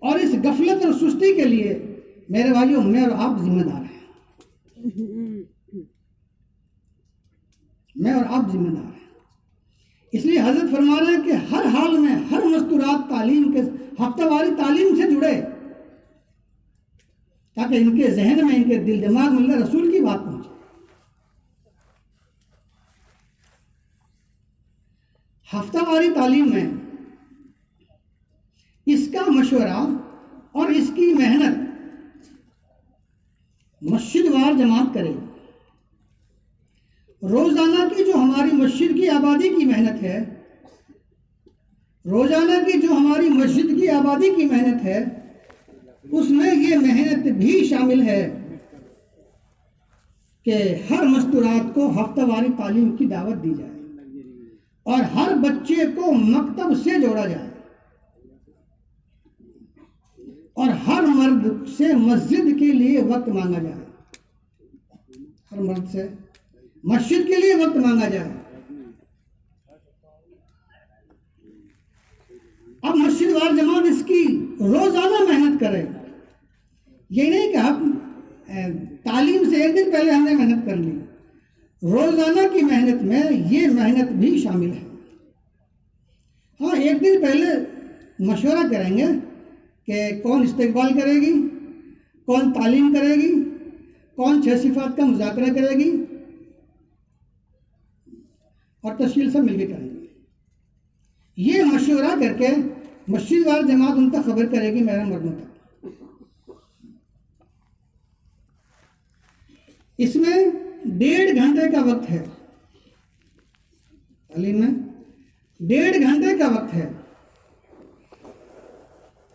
और इस गफलत और सुस्ती के लिए मेरे भाइयों, मैं और आप जिम्मेदार हैं। मैं और आप जिम्मेदार हैं। इसलिए हजरत फरमा रहे हैं कि हर हाल में हर मस्तूरात तालीम के, हफ्तावारी तालीम से जुड़े, ताकि इनके जहन में, इनके दिल दिमाग में रसूल की बात पहुंचे। हफ्तावारी तालीम में इसका मशवरा और इसकी मेहनत मस्जिदवार जमात करेगी। रोजाना की जो हमारी मस्जिद की आबादी की मेहनत है, रोजाना की जो हमारी मस्जिद की आबादी की मेहनत है, उसमें ये मेहनत भी शामिल है कि हर मस्तूरात को हफ्तावारी तालीम की दावत दी जाए और हर बच्चे को मकतब से जोड़ा जाए और हर मर्द से मस्जिद के लिए वक्त मांगा जाए। हर मर्द से मस्जिद के लिए वक्त मांगा जाए। अब मस्जिदवार जमात इसकी रोजाना मेहनत करे। ये नहीं कि हम तालीम से एक दिन पहले हमने मेहनत कर ली, रोजाना की मेहनत में ये मेहनत भी शामिल है। हाँ, एक दिन पहले मशवरा करेंगे कि कौन इस्तेकबाल करेगी, कौन तालीम करेगी, कौन 6 सिफात का मुज़ाकरा करेगी, और तफसील सब मिलकर करेंगे। ये मशवरा करके मस्जिदवार जमात उन तक खबर करेगी, मेरा मर्दों तक। इसमें 1.5 घंटे का वक्त है तालीम में। 1.5 घंटे का वक्त है।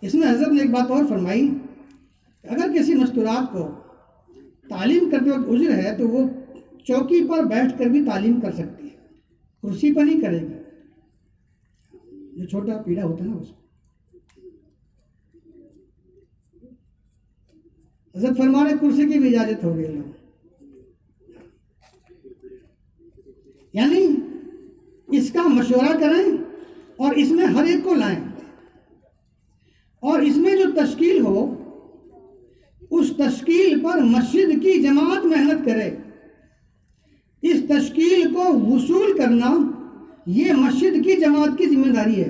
इसमें हजरत ने एक बात और फरमाई, अगर किसी मस्तूरात को तालीम करते वक्त उज्र है तो वो चौकी पर बैठकर भी तालीम कर सकती है, कुर्सी पर नहीं करेगी, जो छोटा पीड़ा होता है ना उसको। हजरत फरमा रहे कुर्सी की भी इजाजत हो गई लोग, यानी इसका मशवरा करें और इसमें हर एक को लाएं, और इसमें जो तश्कील हो उस तश्कील पर मस्जिद की जमात मेहनत करे। इस तश्कील को वसूल करना ये मस्जिद की जमात की जिम्मेदारी है।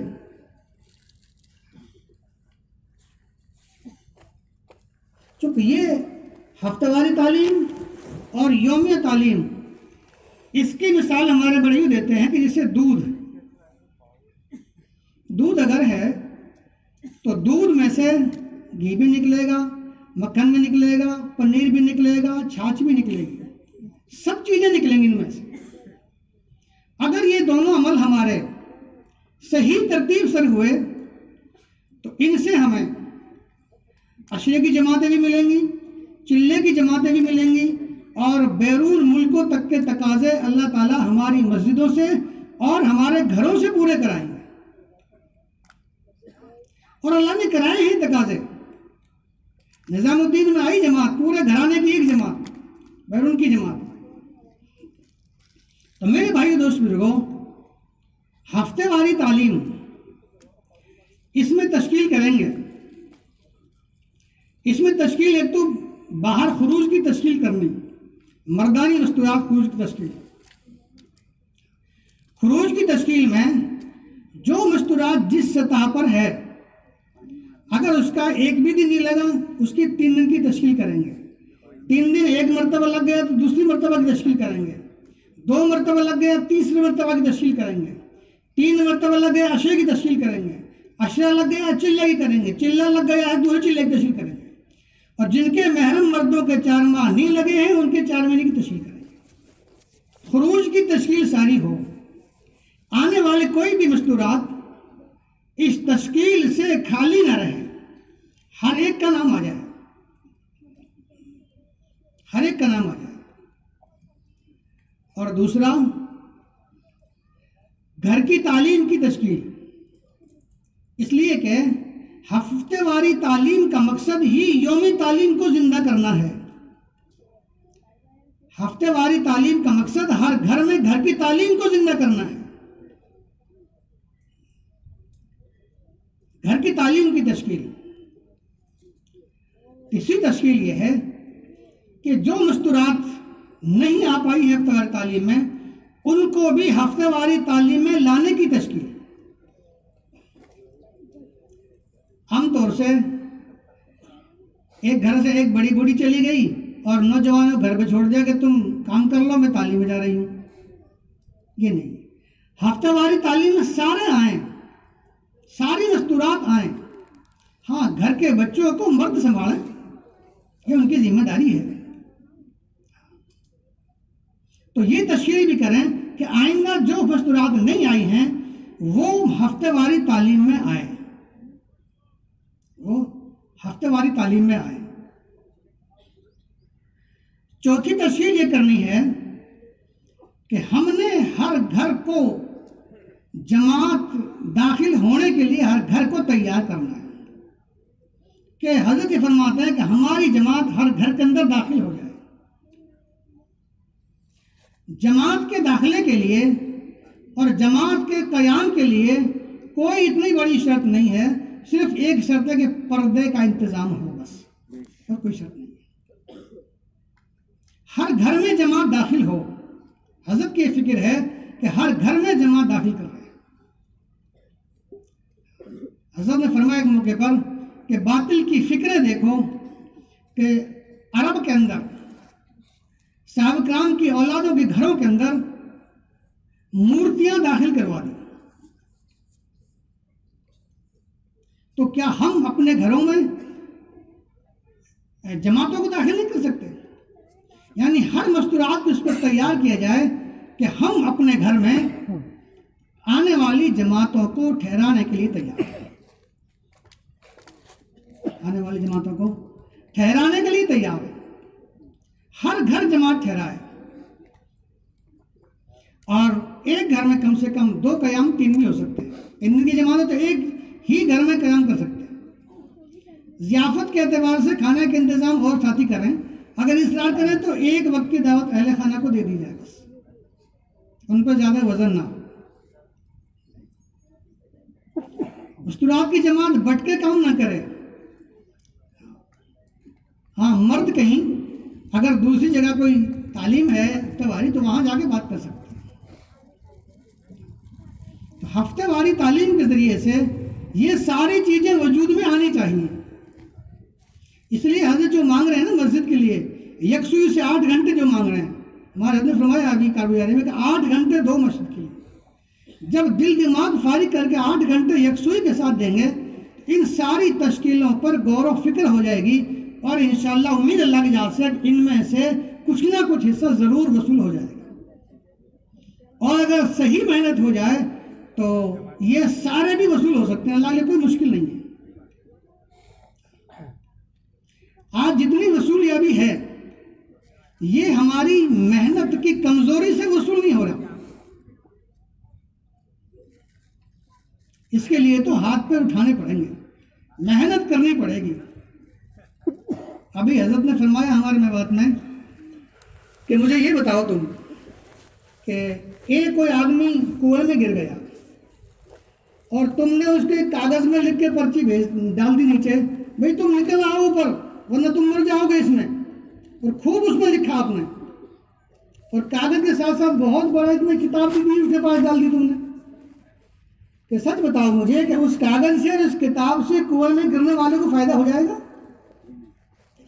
चूंकि ये हफ्तेवारी तालीम और यौमिया तालीम, इसकी मिसाल हमारे बड़े ही देते हैं कि जैसे दूध अगर है तो दूध में से घी भी निकलेगा, मक्खन भी निकलेगा, पनीर भी निकलेगा, छाछ भी निकलेगी, सब चीजें निकलेंगी इनमें से। अगर ये दोनों अमल हमारे सही तरतीब से हुए तो इनसे हमें अशरे की जमातें भी मिलेंगी, चिल्ले की जमातें भी मिलेंगी, और बैरून मुल्कों तक के तकाजे अल्लाह ताला हमारी मस्जिदों से और हमारे घरों से पूरे कराएंगे। और अल्लाह ने कराए हैं तकाजे। निजामुद्दीन में आई जमात, पूरे घराने की एक जमात, बैरून की जमात। तो मेरे भाई दोस्त बुजुर्गों, हफ्तेवारी तालीम इसमें तश्कील करेंगे। इसमें तश्कील एक तो बाहर खुरूज की तश्कील करनी, मर्दानी मस्तूरात खुरूज की तश्कील। खुरूज की तश्कील में जो मस्तूरात जिस सतह पर है, अगर उसका एक भी दिन नहीं लगा, उसकी 3 दिन की तश्कील करेंगे। 3 दिन एक मरतबा लग गया तो दूसरी मरतबा की तश्कील करेंगे, 2 मरतबा लग गया तीसरी मरतबा की तश्कील करेंगे, 3 मरतबा लग गया अशरे की तश्कील करेंगे, अशरा लग गया चिल्ला की करेंगे, चिल्ला लग गया दूसरे चिल्ले की तश्कील करेंगे, और जिनके महरम मर्दों के 4 माह नहीं लगे हैं उनके 4 महीने की तश्कील करेंगे। खुरूज की तश्कील सारी हो, आने वाले कोई भी मस्तूरात इस तश्कील से खाली ना रहे, हर एक का नाम आ जाए, हर एक का नाम आ जाए। और दूसरा, घर की तालीम की तश्कील, इसलिए कि हफ्तेवारी तालीम का मकसद ही यौमी तालीम को जिंदा करना है। हफ्तेवारी तालीम का मकसद हर घर में घर की तालीम को जिंदा करना है। घर की तालीम की तश्कील, तीसरी तश्कील यह है कि जो मस्तूरात नहीं आ पाई है हफ्तेवारी तालीम में, उनको भी हफ्तेवारी तालीम में लाने की तश्कील। आमतौर से एक घर से एक बड़ी बूढ़ी चली गई और नौजवानों घर पे छोड़ दिया कि तुम काम कर लो, मैं तालीम में जा रही हूं। ये नहीं, हफ्तेवारी तालीम में सारे आए, सारी मस्तूरात आए। हाँ, घर के बच्चों को मर्द संभालें, ये उनकी जिम्मेदारी है। तो ये तश्कील भी करें कि आइंदा जो मस्तूरात नहीं आई हैं वो हफ्तेवारी तालीम में आए, वो हफ्तेवारी तालीम में आए। चौथी तश्कील ये करनी है कि हमने हर घर को जमात दाखिल होने के लिए हर घर को तैयार करना है। कि हजरत ये फरमाते हैं कि हमारी जमात हर घर के अंदर दाखिल हो जाए। जमात के दाखिले के लिए और जमात के क़याम के लिए कोई इतनी बड़ी शर्त नहीं है, सिर्फ एक शर्त है कि पर्दे का इंतजाम हो, बस, और कोई शर्त नहीं। हर घर में जमात दाखिल हो। हजरत की फिक्र है कि हर घर में जमात दाखिल कर रहे हैं। हजरत ने फरमाया एक मौके पर कि बातिल की फिक्रें देखो कि अरब के अंदर साहब कराम की औलादों के घरों के अंदर मूर्तियां दाखिल करवा दी, तो क्या हम अपने घरों में जमातों को दाखिल नहीं कर सकते? यानी हर मस्तूरात को इस पर तैयार किया जाए कि हम अपने घर में आने वाली जमातों को ठहराने के लिए तैयार है। आने वाली जमातों को ठहराने के लिए तैयार है। हर घर जमात ठहराए और एक घर में कम से कम 2 क़याम 3 भी हो सकते हैं। इन की जमात तो एक ही घर में क़याम कर सकते हैं। ज़ियाफ़त के एतबार से खाने के इंतज़ाम और साथी करें। अगर इसरार करें तो एक वक्त की दावत अहले खाना को दे दी जाए, बस उन पर ज़्यादा वजन ना हो। मस्तूरात की जमात बट के काम ना करे। हाँ, मर्द कहीं अगर दूसरी जगह कोई तालीम है हफ्तेवारी तो वहाँ जाके बात कर सकते हैं। तो हफ्तेवारी तालीम के ज़रिए से ये सारी चीज़ें वजूद में आनी चाहिए। इसलिए हज़रत जो मांग रहे हैं ना मस्जिद के लिए, यकसुई से 8 घंटे जो मांग रहे हैं, हमारे हज़रत ने फरमाया अभी कारगुजारी में कि 8 घंटे दो मस्जिद के लिए। जब दिल दिमाग फारिग करके 8 घंटे यकसुई के साथ देंगे, इन सारी तश्कीलों पर गौर व फिक्र हो जाएगी और इंशाअल्लाह उम्मीद अल्लाह की जात से इनमें से कुछ ना कुछ हिस्सा ज़रूर वसूल हो जाएगा। और अगर सही मेहनत हो जाए तो ये सारे भी वसूल हो सकते हैं। अल्लाह के लिए कोई मुश्किल नहीं है। आज जितनी वसूलियाबी है ये हमारी मेहनत की कमजोरी से वसूल नहीं हो रहा। इसके लिए तो हाथ पे उठाने पड़ेंगे, मेहनत करनी पड़ेगी। अभी हजरत ने फरमाया हमारे में बात में कि मुझे ये बताओ तुम कि एक कोई आदमी कुएं में गिर गया और तुमने उसके कागज में लिख के पर्ची डाल दी नीचे, भाई तुम निकल आओ ऊपर वरना तुम मर जाओगे इसमें, और खूब उसमें लिखा आपने, और कागज के साथ साथ बहुत बड़ा इसमें किताब भी उसके पास डाल दी तुमने। कि सच बताओ मुझे कि उस कागज से और उस किताब से कुएं में गिरने वाले को फायदा हो जाएगा?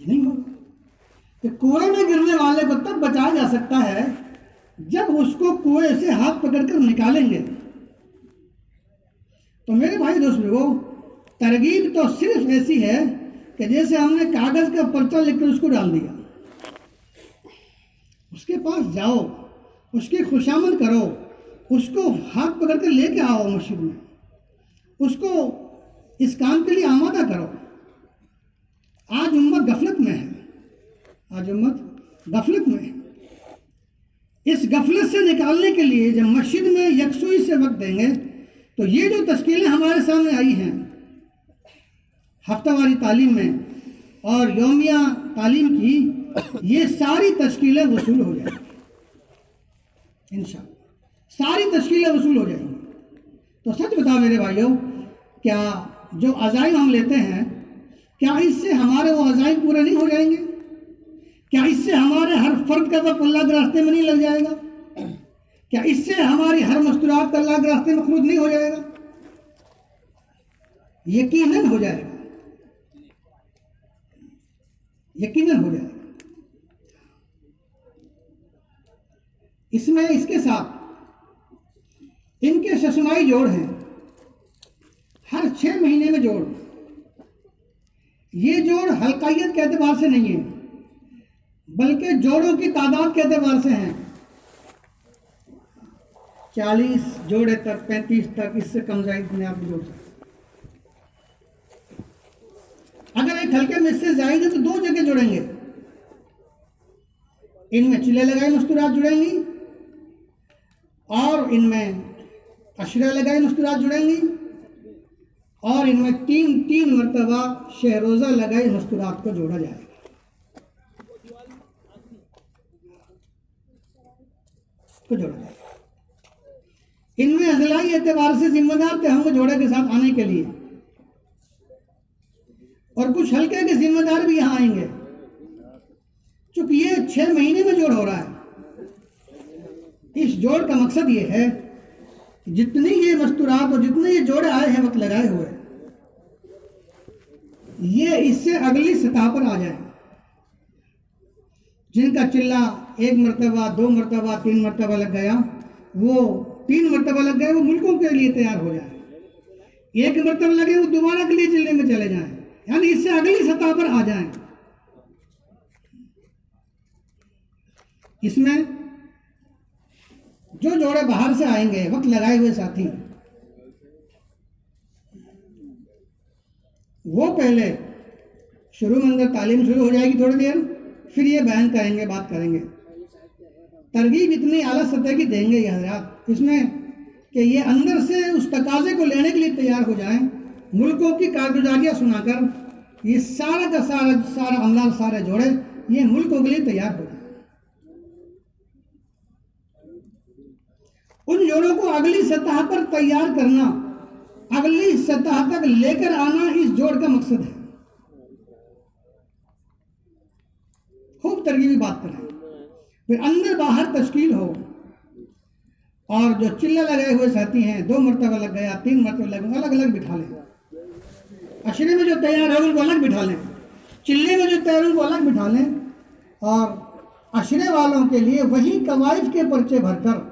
नहीं होगा। कि कुएं में गिरने वाले को तब बचाया जा सकता है जब उसको कुएं से हाथ पकड़कर निकालेंगे। तो मेरे भाई दोस्तों, तरगीब तो सिर्फ ऐसी है कि जैसे हमने कागज का पर्चा लिखकर उसको डाल दिया, उसके पास जाओ, उसकी खुशामद करो, उसको हाथ पकड़ कर लेके आओ मस्जिद में, उसको इस काम के लिए आमादा करो। आज उम्मत गफलत में है, आज उम्मत गफलत में है। इस गफलत से निकालने के लिए जब मस्जिद में यकसुई से वक्त देंगे तो ये जो तश्कीलें हमारे सामने आई हैं हफ्तावारी तालीम में और यौमिया तालीम की, ये सारी तश्कीलें वसूल हो जाएंगी इंशाअल्लाह, सारी तश्कीलें वसूल हो जाएंगी। तो सच बताओ मेरे भाइयों, क्या जो अज़ाइम हम लेते हैं, क्या इससे हमारे वो अज़ाइम पूरे नहीं हो जाएंगे? क्या इससे हमारे हर फर्द का वक्त अल्लाह के रास्ते में नहीं लग जाएगा? क्या इससे हमारी हर मस्तूरात का अल्लाह के रास्ते में खरूज नहीं हो जाएगा? यकीनन हो जाएगा, यकीनन हो जाएगा। इसमें इसके साथ इनके शशमाई जोड़ हैं, हर 6 महीने में जोड़। ये जोड़ हल्कायत के एतबार से नहीं है बल्कि जोड़ों की तादाद के एतबार से हैं। 40 जोड़े तक, 35 तक, इससे कम जायद में आप जोड़ सकते। अगर एक हल्के में इससे जायद है तो 2 जगह जोड़ेंगे, इनमें चिल्ले लगाए मस्तूरात जुड़ेंगी और इनमें अशरा लगाए मस्तूरात जुड़ेंगी और इनमें 3 मरतबा शहरोज़ा लगाए मस्तूरात को जोड़ा जाएगा। को जोड़ा जाएगा। इनमें अज़लाई एतबार से जिम्मेदार थे हम जोड़े के साथ आने के लिए, और कुछ हल्के के जिम्मेदार भी यहाँ आएंगे। चूंकि ये 6 महीने में जोड़ हो रहा है, इस जोड़ का मकसद ये है कि जितनी ये मस्तूरात और जितने ये जोड़े आए हैं वक्त लगाए हुए, ये इससे अगली सतह पर आ जाए। जिनका चिल्ला 1 मरतबा, 2 मरतबा, 3 मरतबा लग गया, वो 3 मरतबा लग गए, वो मुल्कों के लिए तैयार हो जाए। 1 मरतबा लगे वो दोबारा के लिए चिल्ले में चले जाएं, यानी इससे अगली सतह पर आ जाएं। इसमें जो जोड़े बाहर से आएंगे वक्त लगाए हुए साथी, वो पहले शुरू में अंदर तालीम शुरू हो जाएगी थोड़ी देर, फिर ये बयान करेंगे, बात करेंगे। तरगीब इतनी आला सतह की देंगे ये हजरात इसमें कि ये अंदर से उस तकाजे को लेने के लिए तैयार हो जाएं। मुल्कों की कारगुजारियाँ सुनाकर ये सारा का सारा अमला, सारे जोड़े ये मुल्कों के लिए तैयार हो जाए। उन जोड़ों को अगली सतह पर तैयार करना, अगली सतह तक लेकर आना इस जोड़ का मकसद है। खूब तरगीबी बात करें, फिर अंदर बाहर तश्कील हो, और जो चिल्ला लगाए हुए साथी हैं 2 मरतबा लग गया, 3 मरतबा लग गया, अलग अलग बिठा लें। अशरे में जो तैयार है उनको अलग बिठा लें, चिल्ले में जो तैयार है उनको अलग बिठा लें, और अशरे वालों के लिए वही कवाइफ के पर्चे भरकर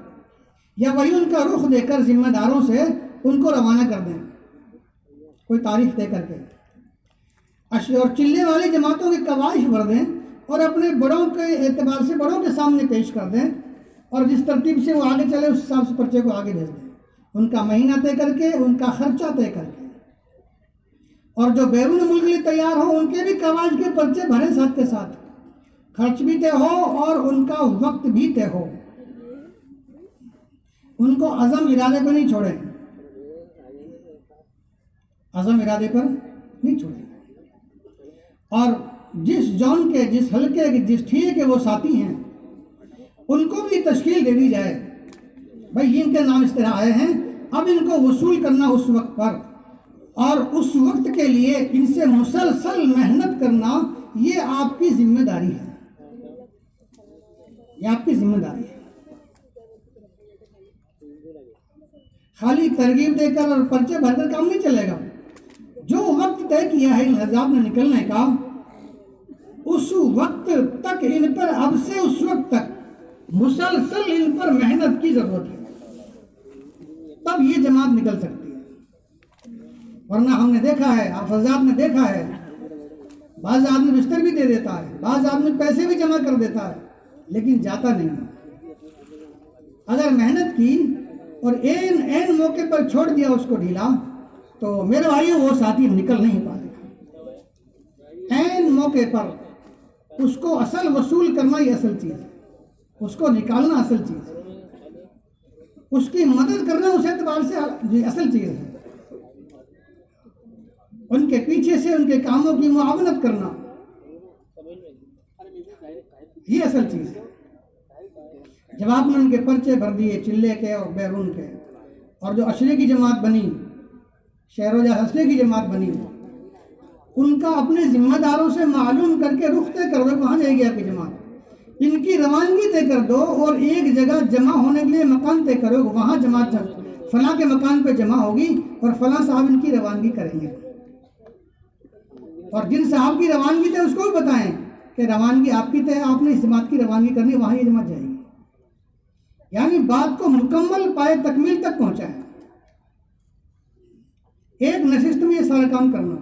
या वही उनका रुख देकर जिम्मेदारों से उनको रवाना कर दें, कोई तारीख दे करके। अशरे और चिल्ले वाली जमातों की कवाइफ भर दें और अपने बड़ों के एतबार से बड़ों के सामने पेश कर दें, और जिस तरतीब से वो आगे चले उस हिसाब से पर्चे को आगे भेज दें, उनका महीना तय करके, उनका खर्चा तय करके। और जो बैरून मुल्क के लिए तैयार हो उनके भी कवाइफ के पर्चे भरें साथ के साथ, खर्च भी तय हो और उनका वक्त भी तय हो। उनको अज़म इरादे पर नहीं छोड़ें, अज़म इरादे पर नहीं छोड़ें। और जिस जौन के, जिस हल्के के, जिस ठिये के वो साथी हैं उनको भी तश्कील दे दी जाए, भाई इनके नाम इस तरह आए हैं, अब इनको वसूल करना उस वक्त पर, और उस वक्त के लिए इनसे मुसलसल मेहनत करना ये आपकी जिम्मेदारी है, ये आपकी जिम्मेदारी है। खाली तरगीब देकर और पर्चे भरकर काम नहीं चलेगा। जो वक्त तय किया है इन हज़ाब में निकलने का, उस वक्त तक इन पर, अब से उस वक्त तक मुसलसल इन पर मेहनत की जरूरत है, तब ये जमात निकल सकती है। वरना हमने देखा है, आप हज़ाब ने देखा है, बाज़ आदमी बिस्तर भी दे देता है, बाज़ आदमी पैसे भी जमा कर देता है, लेकिन जाता नहीं है। अगर मेहनत की और एन मौके पर छोड़ दिया उसको ढीला, तो मेरे भाइयों वो साथी निकल नहीं पाएगा। एन मौके पर उसको असल वसूल करना ही असल चीज़ है, उसको निकालना असल चीज़ है, उसकी मदद करना उस एतबार से असल चीज़ है। उनके पीछे से उनके कामों की मुआवनत करना ये असल चीज़ है। जब आपने उनके पर्चे भर दिए चिल्ले के और बैरून के, और जो अशरे की जमात बनी, शहरोजा हसले की जमात बनी, उनका अपने जिम्मेदारों से मालूम करके रुख तय कर दो कहाँ जाएगी आपकी जमात, इनकी रवानगी तय कर दो, और एक जगह जमा होने के लिए मकान तय करो, वहाँ जमात फलां के मकान पे जमा होगी और फलां साहब इनकी रवानगी करेंगे। और जिन साहब की रवानगी तय उसको भी बताएं कि रवानगी आपकी तय, आपने इस जमात की रवानगी करनी, वहाँ ये जमात जाएगी। यानी बात को मुकम्मल पाए तकमील तक पहुंचाएं। एक नशिस्त में ये सारा काम करना,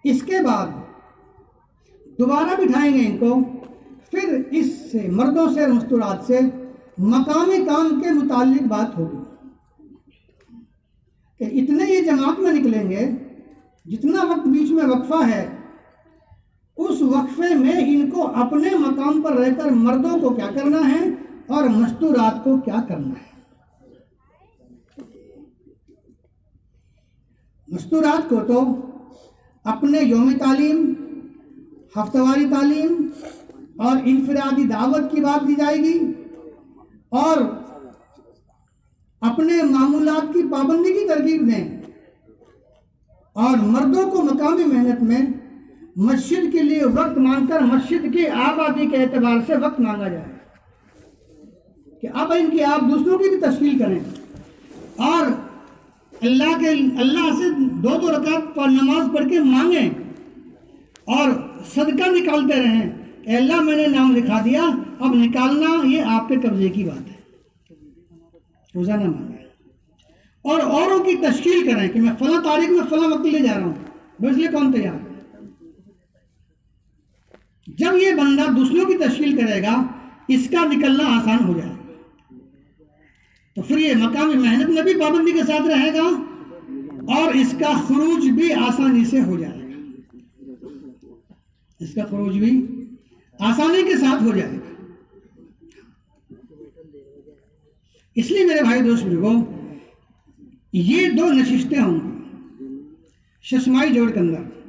इसके बाद दोबारा बिठाएंगे इनको, फिर इससे मर्दों से मस्तूरात से मकामी काम के मुताल्लिक बात होगी कि इतने ये जमात में निकलेंगे, जितना वक्त बीच में वक्फा है, उस वक्फे में इनको अपने मकाम पर रहकर मर्दों को क्या करना है और मस्तूरात को क्या करना है। मस्तूरात को तो अपने यौमी तालीम, हफ्तावारी तालीम और इनफरादी दावत की बात दी जाएगी, और अपने मामूलात की पाबंदी की तरकीब दें, और मर्दों को मकामी मेहनत में मस्जिद के लिए वक्त मांगकर मस्जिद की आबादी के एतबार से वक्त मांगा जाए कि अब इनकी आप दूसरों की भी तश्कील करें, और अल्लाह से 2-2 रकात पर नमाज पढ़ के मांगें और सदका निकालते रहें। अल्लाह मैंने नाम लिखा दिया, अब निकालना ये आपके कब्जे की बात है। रोजाना मांगे और औरों की तश्कील करें कि मैं फला तारीख में फला वक्त ले जा रहा हूँ, बस ये कौन तैयार है। जब ये बंदा दूसरों की तश्कील करेगा, इसका निकलना आसान हो जाएगा। तो फिर ये मकामी मेहनत में भी पाबंदी के साथ रहेगा और इसका खरूज भी आसानी से हो जाएगा, इसका खरूज भी आसानी के साथ हो जाएगा। इसलिए मेरे भाई दोस्त बुजुर्गों, ये दो नशिस्तें होंगी शशमाई जोड़ के अंदर।